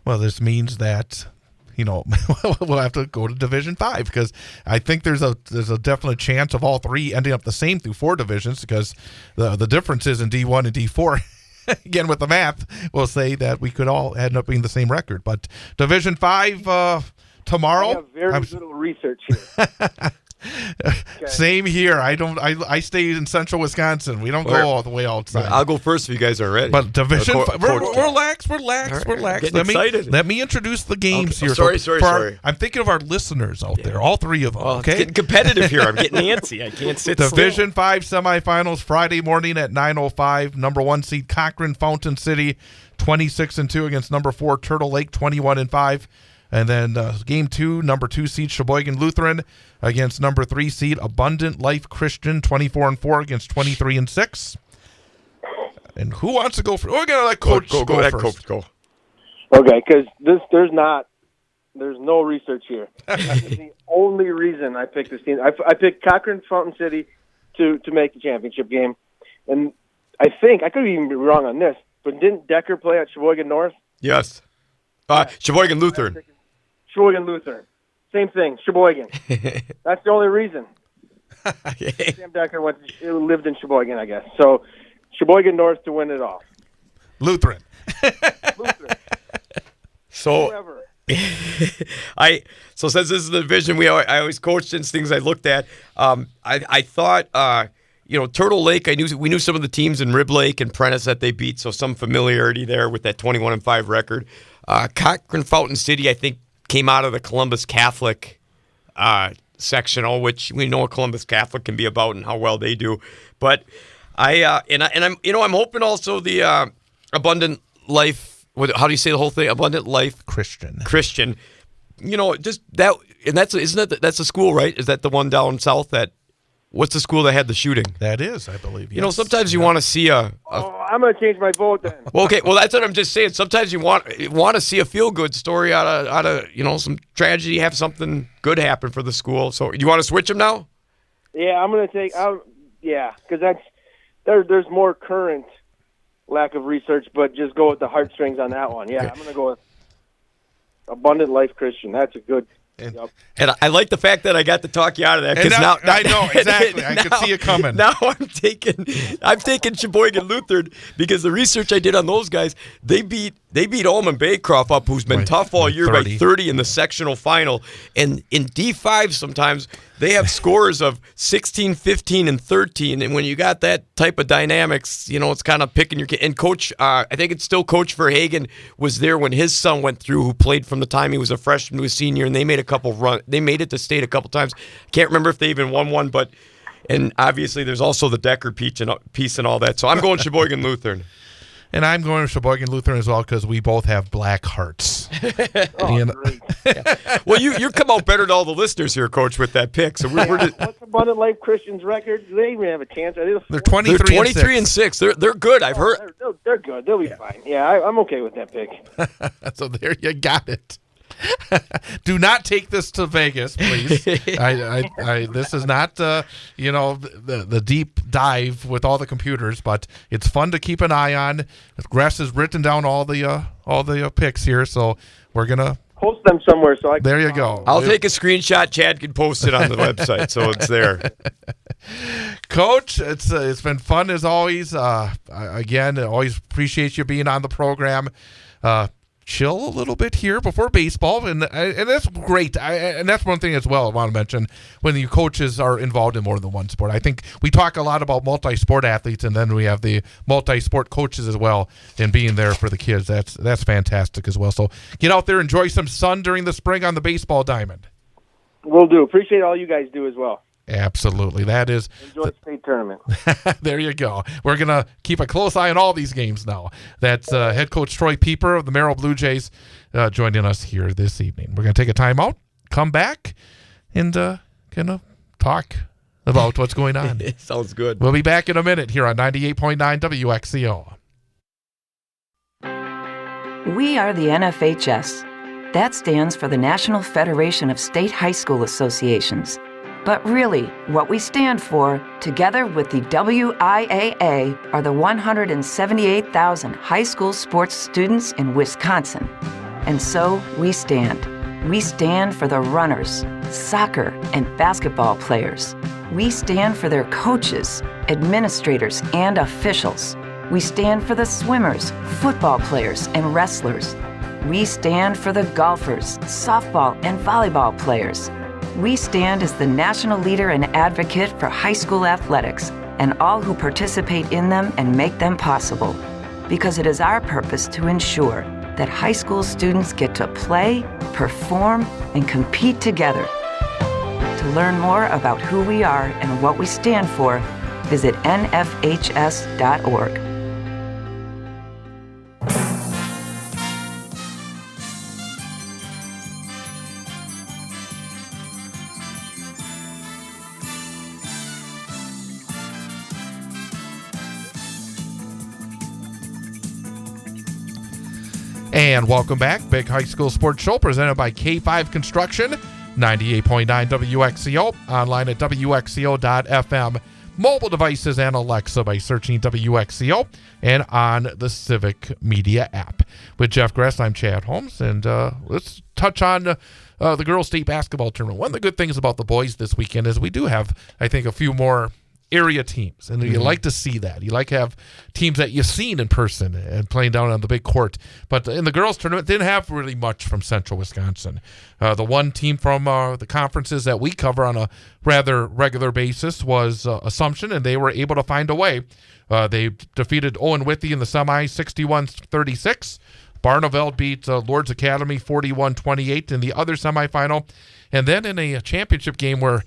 Well, this means that we'll have to go to Division 5 because I think there's a definite chance of all three ending up the same through 4 divisions because the differences in D1 and D4. Again, with the math, we'll say that we could all end up being the same record. But Division 5 tomorrow. I have very little research here. Same here. I stay in central Wisconsin. We don't go all the way outside. I'll go first if you guys are ready. But division, relax. Getting excited. Let me introduce the games here. Sorry. I'm thinking of our listeners out there, all three of them. Well, okay, it's getting competitive here. I'm getting antsy. I can't sit. Division 5 semifinals Friday morning at 9:05. Number 1 seed Cochrane Fountain City, 26-2 against number 4 Turtle Lake, 21-5. And then game 2, number 2 seed Sheboygan Lutheran against number 3 seed Abundant Life Christian, 24-4 against 23-6. And who wants to go first? We're gonna let Coach go first. Coach, go. Okay, because there's no research here. That's the only reason I picked this team. I picked Cochrane Fountain City to make the championship game, and I think I could even be wrong on this, but didn't Decker play at Sheboygan North? Yes. Sheboygan Lutheran. Sheboygan Lutheran. Same thing, Sheboygan. That's the only reason. Sam Decker lived in Sheboygan, I guess. So Sheboygan North to win it all. Lutheran. So Whoever. So since this is the division I always coached in, things I looked at. I thought Turtle Lake. We knew some of the teams in Rib Lake and Prentice that they beat, so some familiarity there with that 21-5 record. Cochrane Fountain City, I think, came out of the Columbus Catholic sectional, which we know what Columbus Catholic can be about and how well they do. But I'm hoping also the Abundant Life. How do you say the whole thing? Abundant Life Christian. Just that, and that's the school, right? Is that the one down south that? What's the school that had the shooting? That is, I believe. Yes. Sometimes you want to see I'm going to change my vote then. Well, okay. Well, that's what I'm just saying. Sometimes you want to see a feel-good story out of some tragedy, have something good happen for the school. So you want to switch them now? Yeah, I'm going to take. Because there's more current lack of research, but just go with the heartstrings on that one. Yeah, okay. I'm going to go with Abundant Life Christian. That's a good. And I like the fact that I got to talk you out of that, because now I know exactly. I could see it coming. Now I'm taking Sheboygan Lutheran, because the research I did on those guys, they beat Ullman Baycroft up, who's been tough all year, 30. By 30 in the sectional final. And in D5 sometimes they have scores of 16, 15, and 13. And when you got that type of dynamics, it's kind of picking your kid. And Coach, I think it's still Coach Verhagen was there when his son went through, who played from the time he was a freshman to a senior, and they made a couple runs. They made it to state a couple times. Can't remember if they even won one, and obviously there's also the Decker piece and all that. So I'm going Sheboygan Lutheran. And I'm going to Sheboygan Lutheran as well, because we both have black hearts. Great. Yeah. Well, you come out better to all the listeners here, Coach, with that pick. So we're what's Abundant Life Christian's record? Do they even have a chance? They're 23-6. They're good. I've heard. They're good. They'll be fine. Yeah, I'm okay with that pick. So there you got it. Do not take this to Vegas, please. This is not the deep dive with all the computers, but it's fun to keep an eye on. Gress has written down all the picks here, so we're gonna post them somewhere. So there you go. I'll take a screenshot. Chad can post it on the website, so it's there. Coach, it's been fun as always. Again, I always appreciate you being on the program. Chill a little bit here before baseball, and that's great. And that's one thing as well I want to mention, when the coaches are involved in more than one sport. I think we talk a lot about multi-sport athletes, and then we have the multi-sport coaches as well, and being there for the kids. That's fantastic as well. So get out there, enjoy some sun during the spring on the baseball diamond. Will do. Appreciate all you guys do as well. Absolutely. That is. Enjoy the state tournament. There you go. We're going to keep a close eye on all these games now. That's head coach Troy Pieper of the Merrill Blue Jays joining us here this evening. We're going to take a timeout, come back, and kind of talk about what's going on. Sounds good. We'll be back in a minute here on 98.9 WXCO. We are the NFHS. That stands for the National Federation of State High School Associations. But really, what we stand for, together with the WIAA, are the 178,000 high school sports students in Wisconsin. And so we stand. We stand for the runners, soccer and basketball players. We stand for their coaches, administrators, and officials. We stand for the swimmers, football players, and wrestlers. We stand for the golfers, softball and volleyball players. we stand as the national leader and advocate for high school athletics and all who participate in them and make them possible, because it is our purpose to ensure that high school students get to play, perform, and compete together. To learn more about who we are and what we stand for, visit nfhs.org. And welcome back. Big High School Sports Show presented by K5 Construction, 98.9 WXCO, online at WXCO.FM, mobile devices and Alexa by searching WXCO, and on the Civic Media app. With Jeff Gress, I'm Chad Holmes, and let's touch on the girls' state basketball tournament. One of the good things about the boys this weekend is we do have, I think, a few more area teams, and you like to see that. You like to have teams that you've seen in person and playing down on the big court. But in the girls tournament, didn't have really much from Central Wisconsin. The one team from the conferences that we cover on a rather regular basis was Assumption, and they were able to find a way. They defeated Owen Withy in the semi 61-36. Barneveld beat Lourdes Academy 41-28 in the other semifinal. And then in a championship game where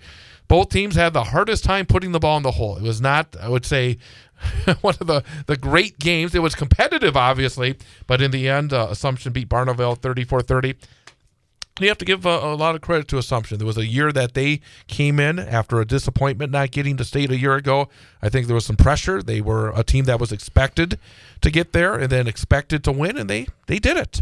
both teams had the hardest time putting the ball in the hole. It was not, I would say, one of the great games. It was competitive, obviously, but in the end, Assumption beat Barneveld 34-30. You have to give a lot of credit to Assumption. There was a year that they came in after a disappointment not getting to state a year ago. I think there was some pressure. They were a team that was expected to get there and then expected to win, and they did it.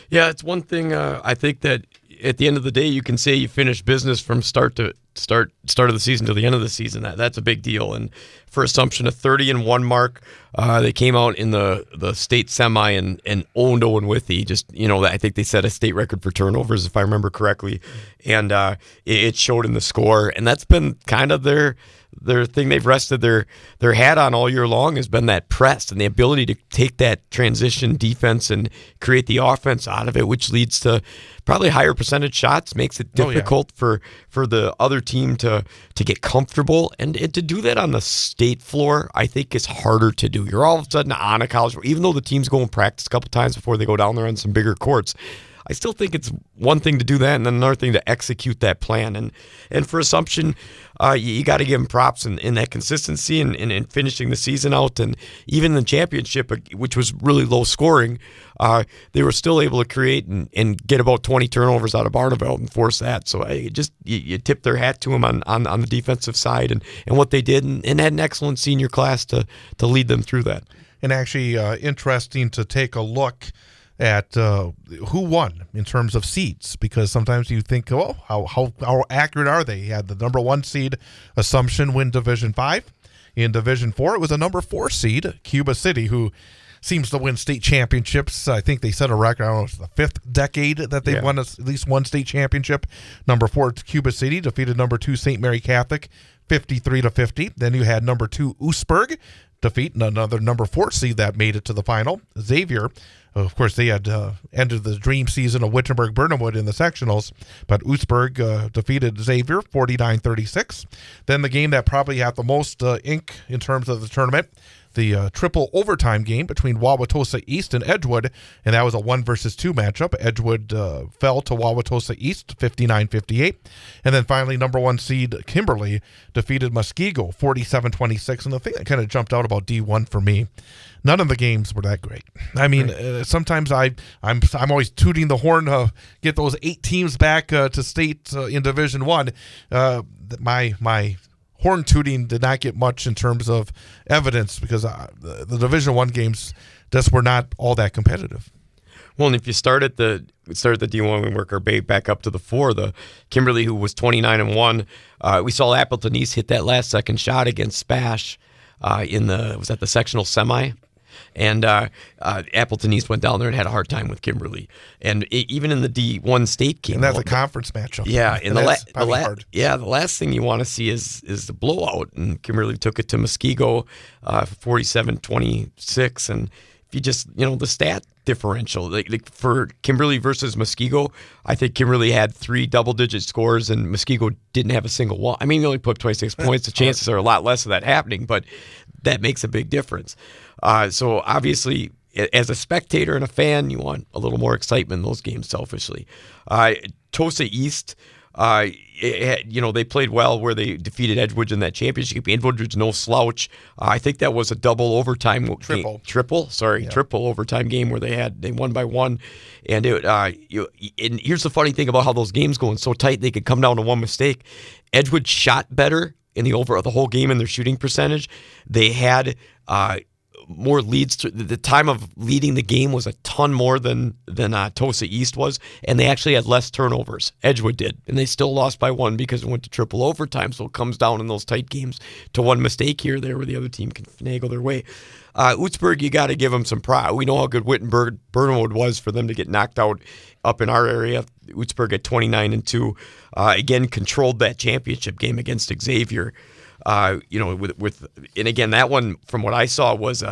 Yeah, it's one thing I think that at the end of the day, you can say you finished business from start of the season to the end of the season. That's a big deal. And for Assumption, a 30-1 mark. They came out in the state semi and owned Owen Withy. Just, I think they set a state record for turnovers, if I remember correctly. And it showed in the score. And that's been kind of their thing they've rested their hat on all year long, has been that press and the ability to take that transition defense and create the offense out of it, which leads to probably higher percentage shots, makes it difficult for the other team to get comfortable. And to do that on the state floor, I think is harder to do. You're all of a sudden on a college, even though the teams go and practice a couple times before they go down there on some bigger courts. I still think it's one thing to do that and then another thing to execute that plan. And for Assumption, you got to give them props in that consistency and finishing the season out. And even the championship, which was really low scoring, they were still able to create and get about 20 turnovers out of Barneveld and force that. So you tip their hat to them on the defensive side and what they did, and had an excellent senior class to lead them through that. And actually interesting to take a look at who won in terms of seeds, because sometimes you think, how accurate are they? He had the number 1 seed, Assumption, win Division 5. In Division 4, it was a number 4 seed, Cuba City, who seems to win state championships. I think they set a record, I don't know, it's the 5th decade that they've won at least one state championship. Number 4, Cuba City, defeated number 2, St. Mary Catholic, 53-50. Then you had number 2, Oostburg, defeat another number 4 seed that made it to the final, Xavier. Of course, they had ended the dream season of Wittenberg-Burnhamwood in the sectionals, but Oostburg defeated Xavier 49-36. Then the game that probably had the most ink in terms of the tournament, the triple overtime game between Wauwatosa East and Edgewood, and that was a 1-2 matchup. Edgewood fell to Wauwatosa East 59-58. And then finally, number 1 seed Kimberly defeated Muskego 47-26. And the thing that kind of jumped out about D1 for me, none of the games were that great. I mean, sometimes I'm always tooting the horn to get those 8 teams back to state in Division 1. My horn tooting did not get much in terms of evidence, because the Division 1 games just were not all that competitive. Well, and if you start at the D1, we work our way back up to the 4. The Kimberly, who was 29-1, we saw Appleton East hit that last second shot against Spash was that the sectional semi? And Appleton East went down there and had a hard time with Kimberly. And even in the D1 state game. And that's a conference matchup. Yeah. And hard. Yeah, the last thing you want to see is the blowout. And Kimberly took it to Muskego 47-26. And if you just, the stat differential, like for Kimberly versus Muskego, I think Kimberly had 3 double-digit scores and Muskego didn't have a single one. I mean, they only put 26 points. The chances are a lot less of that happening, but that makes a big difference. So obviously, as a spectator and a fan, you want a little more excitement in those games, selfishly. Tosa East, they played well where they defeated Edgewood in that championship. Edgewood's no slouch. I think that was a double overtime triple overtime game where they won by 1. And and here's the funny thing about how those games going so tight they could come down to one mistake. Edgewood shot better in the whole game in their shooting percentage. They had more leads. The time of leading the game was a ton more than Tosa East was, and they actually had less turnovers. Edgewood did, and they still lost by 1 because it went to triple overtime. So it comes down in those tight games to one mistake here or there where the other team can finagle their way. Utzberg, you got to give them some pride. We know how good Burnwood was for them to get knocked out up in our area. Utzberg at 29-2, again controlled that championship game against Xavier. And again, that one from what I saw was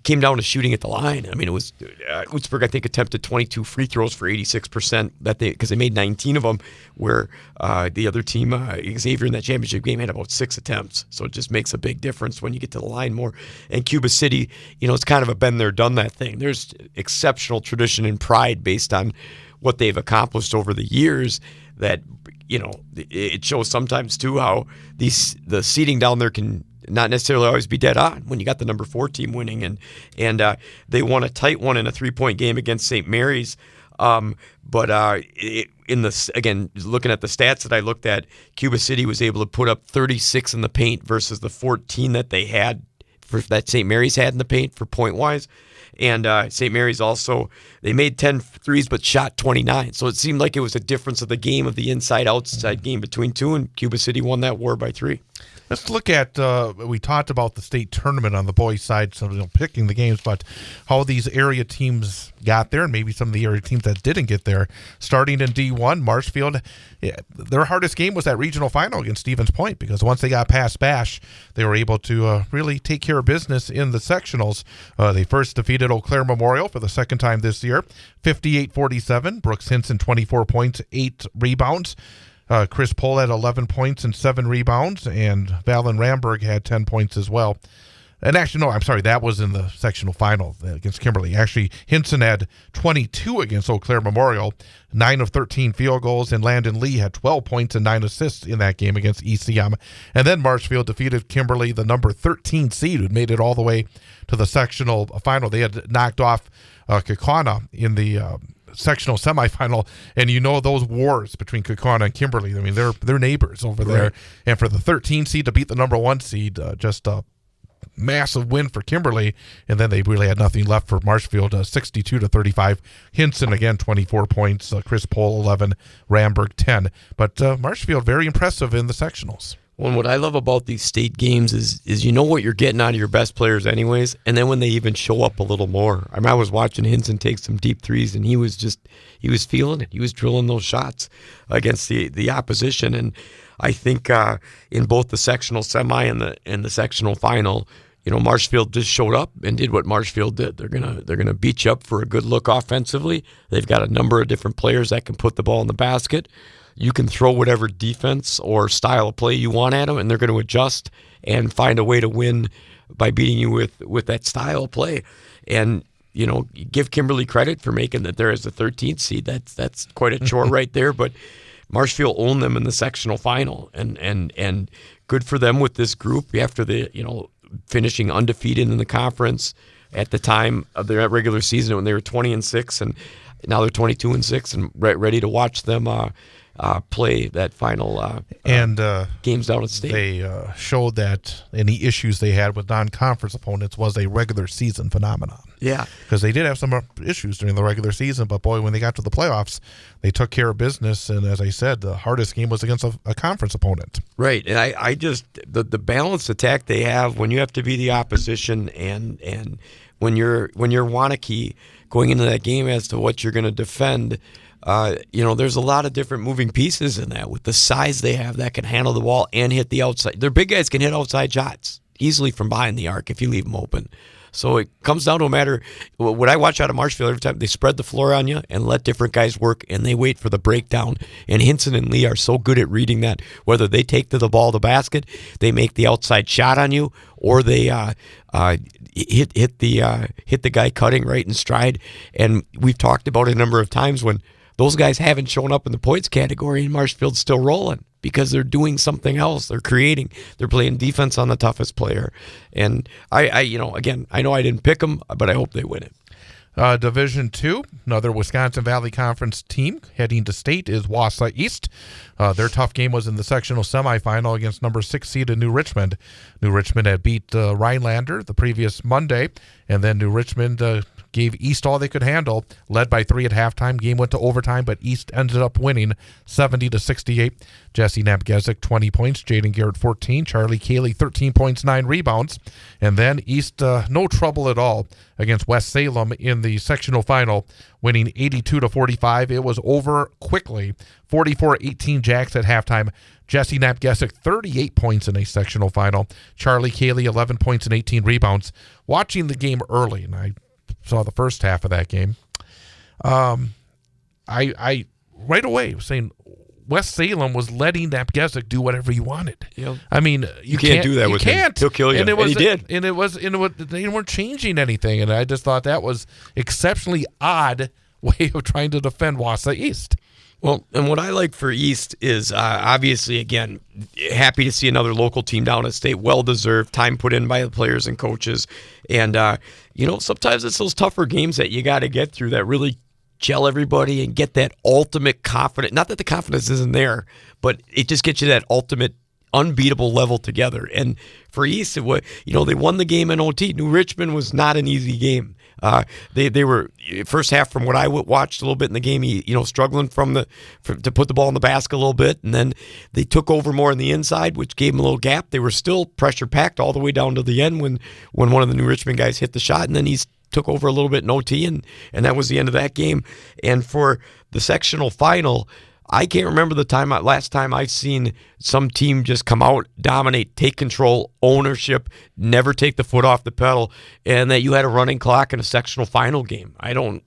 came down to shooting at the line. I mean, it was Utzberg, I think, attempted 22 free throws for 86% because they made 19 of them, where the other team, Xavier, in that championship game had about 6 attempts. So it just makes a big difference when you get to the line more. And Cuba City, it's kind of a been there, done that thing. There's exceptional tradition and pride based on what they've accomplished over the years that, it shows sometimes too how the seeding down there can not necessarily always be dead on when you got the number 4 team winning, and they won a tight one in a 3-point game against St. Mary's. Again, looking at the stats that I looked at, Cuba City was able to put up 36 in the paint versus the 14 that they had that St. Mary's had in the paint for point wise. And St. Mary's also, they made 10 threes but shot 29. So it seemed like it was a difference of the game, of the inside-outside game between two, and Cuba City won that war by 3. Let's look at, we talked about the state tournament on the boys' side, so picking the games, but how these area teams got there, and maybe some of the area teams that didn't get there. Starting in D1, Marshfield, their hardest game was that regional final against Stevens Point, because once they got past Bash, they were able to really take care of business in the sectionals. They first defeated Eau Claire Memorial for the second time this year, 58-47. Brooks Hinson, 24 points, 8 rebounds. Chris Pohl had 11 points and 7 rebounds, and Valen Ramberg had 10 points as well. And actually, no, I'm sorry, that was in the sectional final against Kimberly. Actually, Hinson had 22 against Eau Claire Memorial, 9 of 13 field goals, and Landon Lee had 12 points and 9 assists in that game against ECM. And then Marshfield defeated Kimberly, the number 13 seed, who made it all the way to the sectional final. They had knocked off Kaukauna in the sectional semifinal, and those wars between Kaukauna and Kimberly, I mean, they're neighbors over there. And for the 13 seed to beat the number 1 seed, just a massive win for Kimberly, and then they really had nothing left for Marshfield, 62-35. Hinson again 24 points, Chris Pohl 11, Ramberg 10. But Marshfield very impressive in the sectionals. Well, and what I love about these state games is you know what you're getting out of your best players anyways, and then when they even show up a little more. I mean, I was watching Hinson take some deep threes, and he was feeling it. He was drilling those shots against the opposition, and I think in both the sectional semi and the sectional final, Marshfield just showed up and did what Marshfield did. They're gonna beat you up for a good look offensively. They've got a number of different players that can put the ball in the basket. You can throw whatever defense or style of play you want at them, and they're going to adjust and find a way to win by beating you with that style of play. And, give Kimberly credit for making that there as the 13th seed. That's quite a chore right there. But Marshfield owned them in the sectional final, and good for them with this group after the, finishing undefeated in the conference at the time of their regular season when they were 20-6, and now they're 22-6 and ready to watch them play that final games down at state. They showed that any issues they had with non-conference opponents was a regular season phenomenon. Yeah. Because they did have some issues during the regular season, but boy, when they got to the playoffs, they took care of business, and as I said, the hardest game was against a conference opponent. Right, and I just, the balanced attack they have when you have to be the opposition and when you're Wanakee going into that game as to what you're going to defend, there's a lot of different moving pieces in that with the size they have that can handle the ball and hit the outside. Their big guys can hit outside shots easily from behind the arc if you leave them open. So it comes down to a matter, what I watch out of Marshfield every time, they spread the floor on you and let different guys work, and they wait for the breakdown. And Hinson and Lee are so good at reading that, whether they take to the ball the basket, they make the outside shot on you, or they hit the guy cutting right in stride. And we've talked about it a number of times when those guys haven't shown up in the points category and Marshfield's still rolling because they're doing something else. They're creating. They're playing defense on the toughest player. And again, I know I didn't pick them, but I hope they win it. Division 2, another Wisconsin Valley Conference team heading to state is Wausau East. Their tough game was in the sectional semifinal against number 6 seeded New Richmond. New Richmond had beat Rhinelander the previous Monday, and then New Richmond gave East all they could handle, led by 3 at halftime. Game went to overtime, but East ended up winning 70-68. Jesse Napgezik, 20 points. Jaden Garrett, 14. Charlie Cayley, 13 points, 9 rebounds. And then East, no trouble at all against West Salem in the sectional final, winning 82-45. It was over quickly. 44-18 Jacks at halftime. Jesse Napgezik, 38 points in a sectional final. Charlie Cayley, 11 points and 18 rebounds. Watching the game early, and I saw the first half of that game, I right away was saying West Salem was letting Napgezik do whatever he wanted. Yep. I mean, you can't do that with him. He'll kill you. And he did. And they weren't changing anything, and I just thought that was exceptionally odd way of trying to defend Wausau East. Well, and what I like for East is obviously, again, happy to see another local team down at state, well-deserved, time put in by the players and coaches. And, sometimes it's those tougher games that you got to get through that really gel everybody and get that ultimate confidence. Not that the confidence isn't there, but it just gets you that ultimate unbeatable level together. And for East, they won the game in OT. New Richmond was not an easy game. They were first half, from what I watched a little bit in the game, struggling to put the ball in the basket a little bit, and then they took over more on the inside, which gave them a little gap. They were still pressure packed all the way down to the end when one of the New Richmond guys hit the shot, and then he took over a little bit in OT, and that was the end of that game. And for the sectional final, I can't remember last time I've seen some team just come out, dominate, take control, ownership, never take the foot off the pedal, and that you had a running clock in a sectional final game. I don't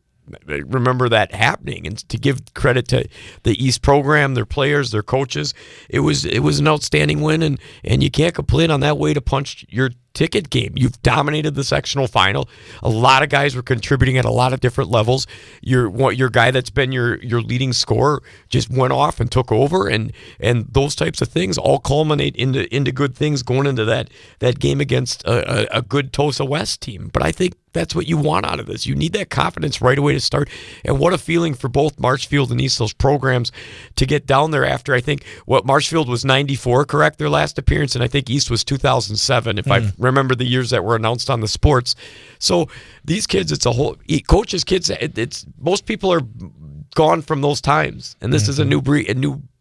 remember that happening. And to give credit to the East program, their players, their coaches, it was an outstanding win, and you can't complain on that way to punch your ticket game. You've dominated the sectional final. A lot of guys were contributing at a lot of different levels. Your guy that's been your leading scorer just went off and took over, and those types of things all culminate into good things going into that game against a good Tosa West team. But I think that's what you want out of this. You need that confidence right away to start. And what a feeling for both Marshfield and East, those programs, to get down there after, I think, Marshfield was 94, correct, their last appearance, and I think East was 2007, if I remember the years that were announced on the sports. So these kids, it's a whole coaches, kids. It's most people are gone from those times, and this is a new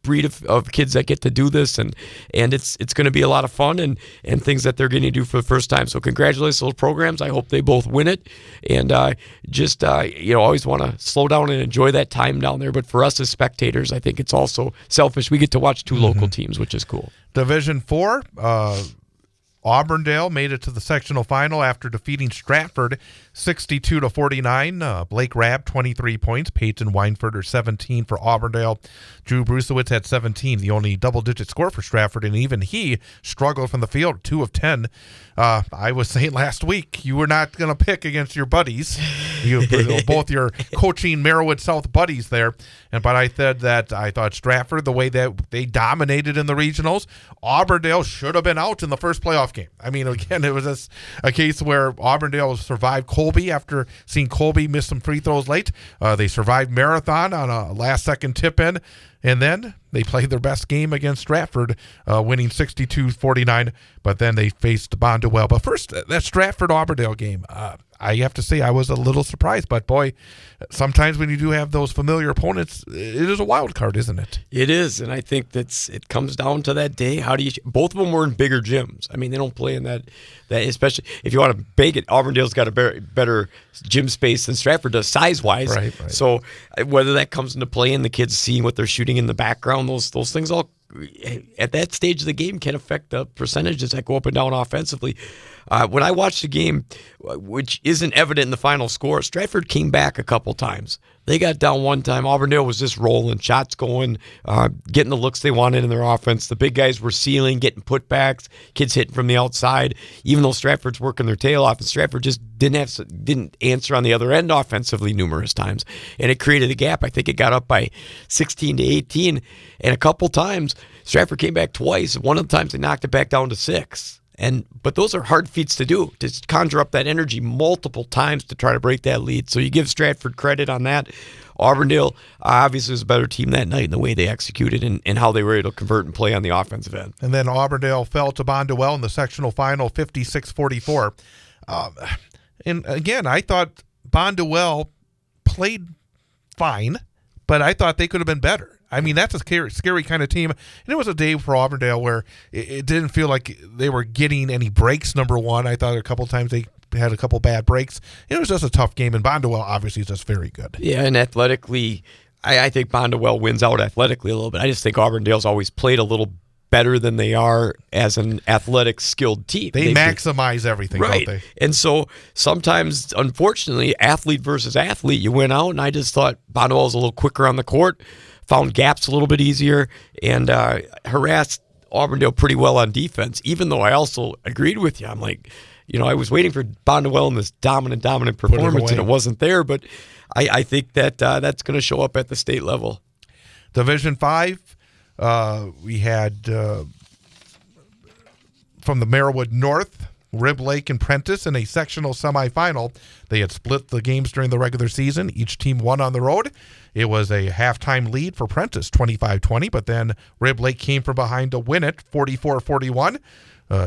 breed of kids that get to do this, and it's going to be a lot of fun and things that they're going to do for the first time. So congratulations to those programs. I hope they both win it, and always want to slow down and enjoy that time down there. But for us as spectators, I think it's also selfish. We get to watch two local teams, which is cool. Division 4, Auburndale made it to the sectional final after defeating Stratford 62-49. Blake Rabb, 23 points. Peyton Weinfurter, 17 for Auburndale. Drew Brusewitz had 17, the only double-digit score for Stratford, and even he struggled from the field, 2 of 10. I was saying last week, you were not going to pick against your buddies, both your coaching Merrill South buddies there. But I said that I thought Stratford, the way that they dominated in the regionals, Auburndale should have been out in the first playoff game. I mean, again, it was a case where Auburndale survived Colby after seeing Colby miss some free throws late. They survived Marathon on a last-second tip-in, and then they played their best game against Stratford, winning 62-49, but then they faced Bondwell. But first, that Stratford-Auburndale game, I have to say I was a little surprised, but boy, sometimes when you do have those familiar opponents, it is a wild card, isn't it? It is, and I think it comes down to that day. Both of them were in bigger gyms. I mean, they don't play in that especially if you want to bake it, Auburndale's got a better gym space than Stratford does size-wise. Right. So whether that comes into play and the kids seeing what they're shooting in the background, those things all at that stage of the game can affect the percentages that go up and down offensively. when I watched the game, which isn't evident in the final score, Stratford came back a couple times. They got down one time. Auburndale was just rolling, shots going, getting the looks they wanted in their offense. The big guys were sealing, getting putbacks, kids hitting from the outside, even though Stratford's working their tail off, and Stratford just didn't answer on the other end offensively numerous times, and it created a gap. I think it got up by 16-18, and a couple times Stratford came back twice. One of the times they knocked it back down to 6. But those are hard feats to do, to conjure up that energy multiple times to try to break that lead. So you give Stratford credit on that. Auburndale obviously was a better team that night in the way they executed and how they were able to convert and play on the offensive end. And then Auburndale fell to Bondwell in the sectional final, 56-44. And again, I thought Bondwell played fine, but I thought they could have been better. I mean, that's a scary kind of team. And it was a day for Auburndale where it didn't feel like they were getting any breaks, number one. I thought a couple times they had a couple bad breaks. It was just a tough game, and Bondwell obviously is just very good. Yeah, and athletically, I think Bondwell wins out athletically a little bit. I just think Auburndale's always played a little better than they are as an athletic, skilled team. They maximize everything, right. Don't they? And so sometimes, unfortunately, athlete versus athlete, you went out, and I just thought Bondwell was a little quicker on the court, found gaps a little bit easier, and harassed Auburndale pretty well on defense, even though I also agreed with you. I'm like, I was waiting for Bondwell in this dominant performance, and it wasn't there, but I think that that's going to show up at the state level. Division 5, we had from the Merrill North, Rib Lake and Prentice in a sectional semifinal. They had split the games during the regular season. Each team won on the road. It was a halftime lead for Prentice, 25-20, but then Rib Lake came from behind to win it, 44-41.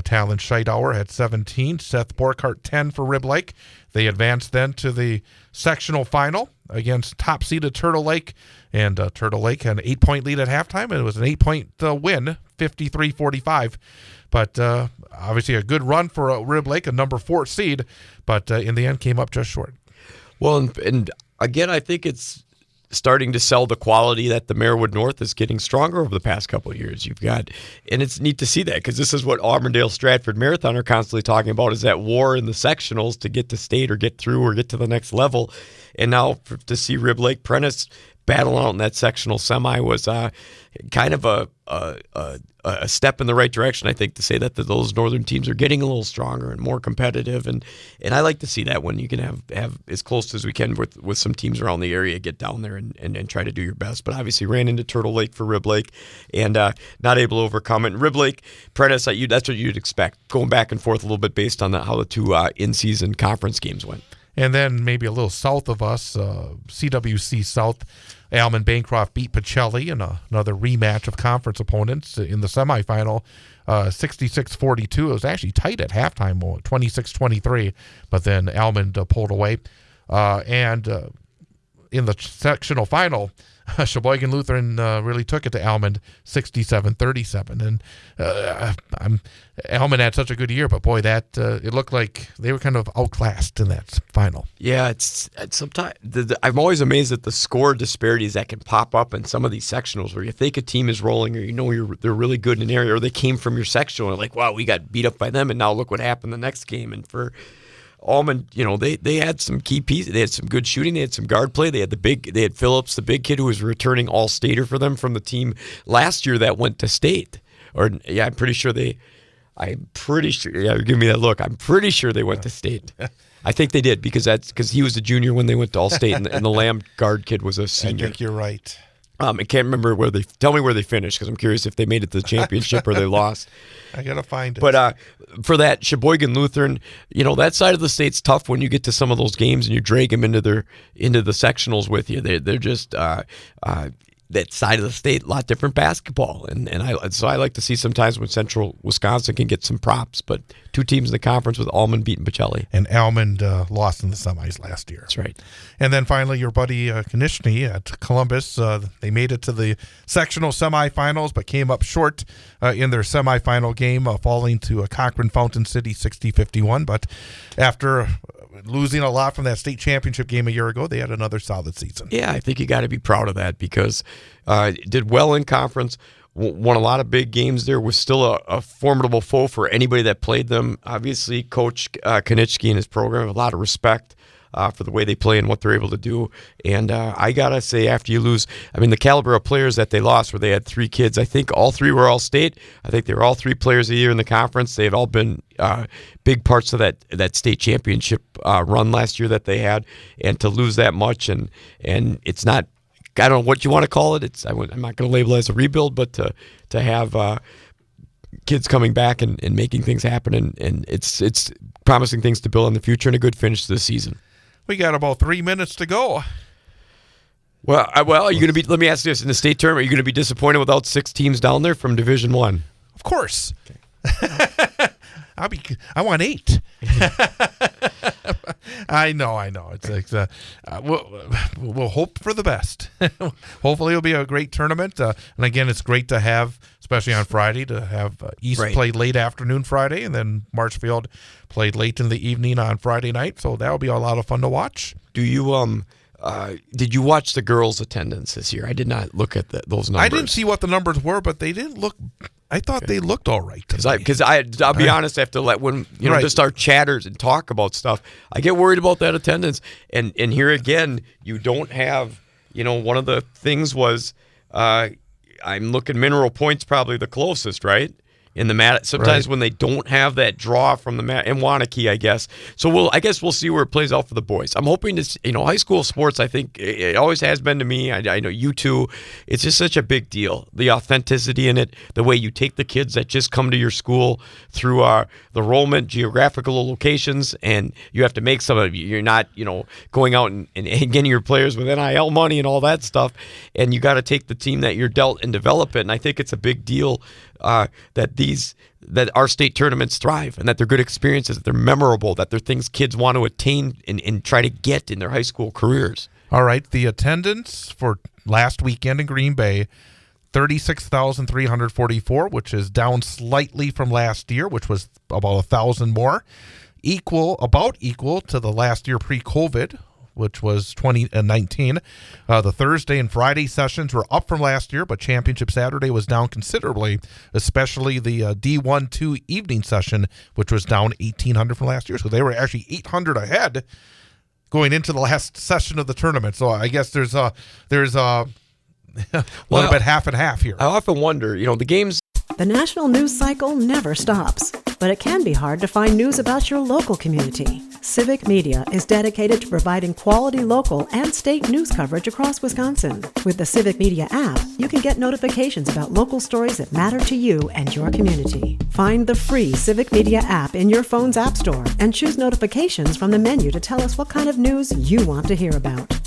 Talon Scheidauer had 17, Seth Borkart 10 for Rib Lake. They advanced then to the sectional final against top-seeded Turtle Lake, and Turtle Lake had an 8-point lead at halftime, and it was an 8-point win, 53-45. But obviously a good run for Rib Lake, a number 4 seed, but in the end came up just short. Well, and again, I think it's starting to sell the quality that the Merrill North is getting stronger over the past couple of years. You've got, and it's neat to see that because this is what Auburndale Stratford Marathon are constantly talking about, is that war in the sectionals to get to state or get through or get to the next level. And now to see Rib Lake Prentice battle out in that sectional semi was kind of a step in the right direction, I think, to say that those northern teams are getting a little stronger and more competitive, and I like to see that when you can have as close as we can with some teams around the area, get down there and try to do your best. But obviously ran into Turtle Lake for Rib Lake and not able to overcome it. And Rib Lake, Prentice, that's what you'd expect, going back and forth a little bit based on how the two in-season conference games went. And then maybe a little south of us, CWC South, Alman Bancroft beat Pacelli in another rematch of conference opponents in the semifinal, 66-42. It was actually tight at halftime, 26-23, but then Alman pulled away. And in the sectional final, Sheboygan Lutheran really took it to Alman, 67-37. And Alman had such a good year, but boy, that it looked like they were kind of outclassed in that final. Yeah, it's sometimes I'm always amazed at the score disparities that can pop up in some of these sectionals where you think a team is rolling, or they're really good in an area, or they came from your sectional and like, wow, we got beat up by them, and now look what happened the next game. And for Alman, they had some key pieces. They had some good shooting. They had some guard play. They had Phillips, the big kid who was returning all-stater for them from the team last year that went to state. I'm pretty sure, give me that look. I'm pretty sure they went to state. I think they did because he was a junior when they went to all-state, and the Lamb guard kid was a senior. I think you're right. I can't remember tell me where they finished, because I'm curious if they made it to the championship or they lost. I got to find it. But for that Sheboygan Lutheran, that side of the state's tough when you get to some of those games and you drag them into the sectionals with you. They're just that side of the state, a lot different basketball, and I like to see sometimes when Central Wisconsin can get some props. But two teams in the conference with Alman beating Pacelli. And Alman lost in the semis last year. That's right. And then finally, your buddy Konishny at Columbus, they made it to the sectional semifinals, but came up short in their semifinal game, falling to Cochrane Fountain City 60-51. But after losing a lot from that state championship game a year ago, they had another solid season. Yeah, I think you got to be proud of that because did well in conference, won a lot of big games there, was still a formidable foe for anybody that played them. Obviously, Coach Konitschke and his program have a lot of respect for the way they play and what they're able to do. And I got to say, after you lose, I mean, the caliber of players that they lost, where they had 3 kids, I think all 3 were All-State. I think they were all 3 players of the year in the conference. They had all been big parts of that state championship run last year that they had. And to lose that much, and it's not, I don't know what you want to call it. I'm not going to label it as a rebuild, but to have kids coming back and making things happen, and it's promising things to build in the future and a good finish to the season. We got about 3 minutes to go. Well, are you going to be? Let me ask you this: in the state tournament, are you going to be disappointed without 6 teams down there from Division I? Of course. Okay. I want 8. I know. It's we'll hope for the best. Hopefully, it'll be a great tournament. And again, it's great to have, especially on Friday, to have East play late afternoon Friday, and then Marshfield played late in the evening on Friday night. So that'll be a lot of fun to watch. Do you did you watch the girls' attendance this year? I did not look at those numbers. I didn't see what the numbers were, but they didn't look. I thought they looked all right. Because I'll be honest, after when just our chatters and talk about stuff, I get worried about that attendance. And here again, you don't have, one of the things was, I'm looking Mineral Point's probably the closest, right? In the mat, sometimes when they don't have that draw from the mat, and Wanakee, I guess. So I guess we'll see where it plays out for the boys. I'm hoping to, high school sports. I think it always has been to me. I know you too. It's just such a big deal. The authenticity in it, the way you take the kids that just come to your school through the enrollment, geographical locations, and you have to make some of it. You're not, going out and getting your players with NIL money and all that stuff. And you got to take the team that you're dealt and develop it. And I think it's a big deal that our state tournaments thrive, and that they're good experiences, that they're memorable, that they're things kids want to attain and try to get in their high school careers. All right, the attendance for last weekend in Green Bay, 36,344, which is down slightly from last year, which was about 1,000 more, about equal to the last year pre-COVID, which was 2019. The Thursday and Friday sessions were up from last year, but Championship Saturday was down considerably, especially the D1-2 evening session, which was down 1,800 from last year. So they were actually 800 ahead going into the last session of the tournament. So I guess there's a little bit half and half here. I often wonder, the games. The national news cycle never stops, but it can be hard to find news about your local community. Civic Media is dedicated to providing quality local and state news coverage across Wisconsin. With the Civic Media app, you can get notifications about local stories that matter to you and your community. Find the free Civic Media app in your phone's app store and choose notifications from the menu to tell us what kind of news you want to hear about.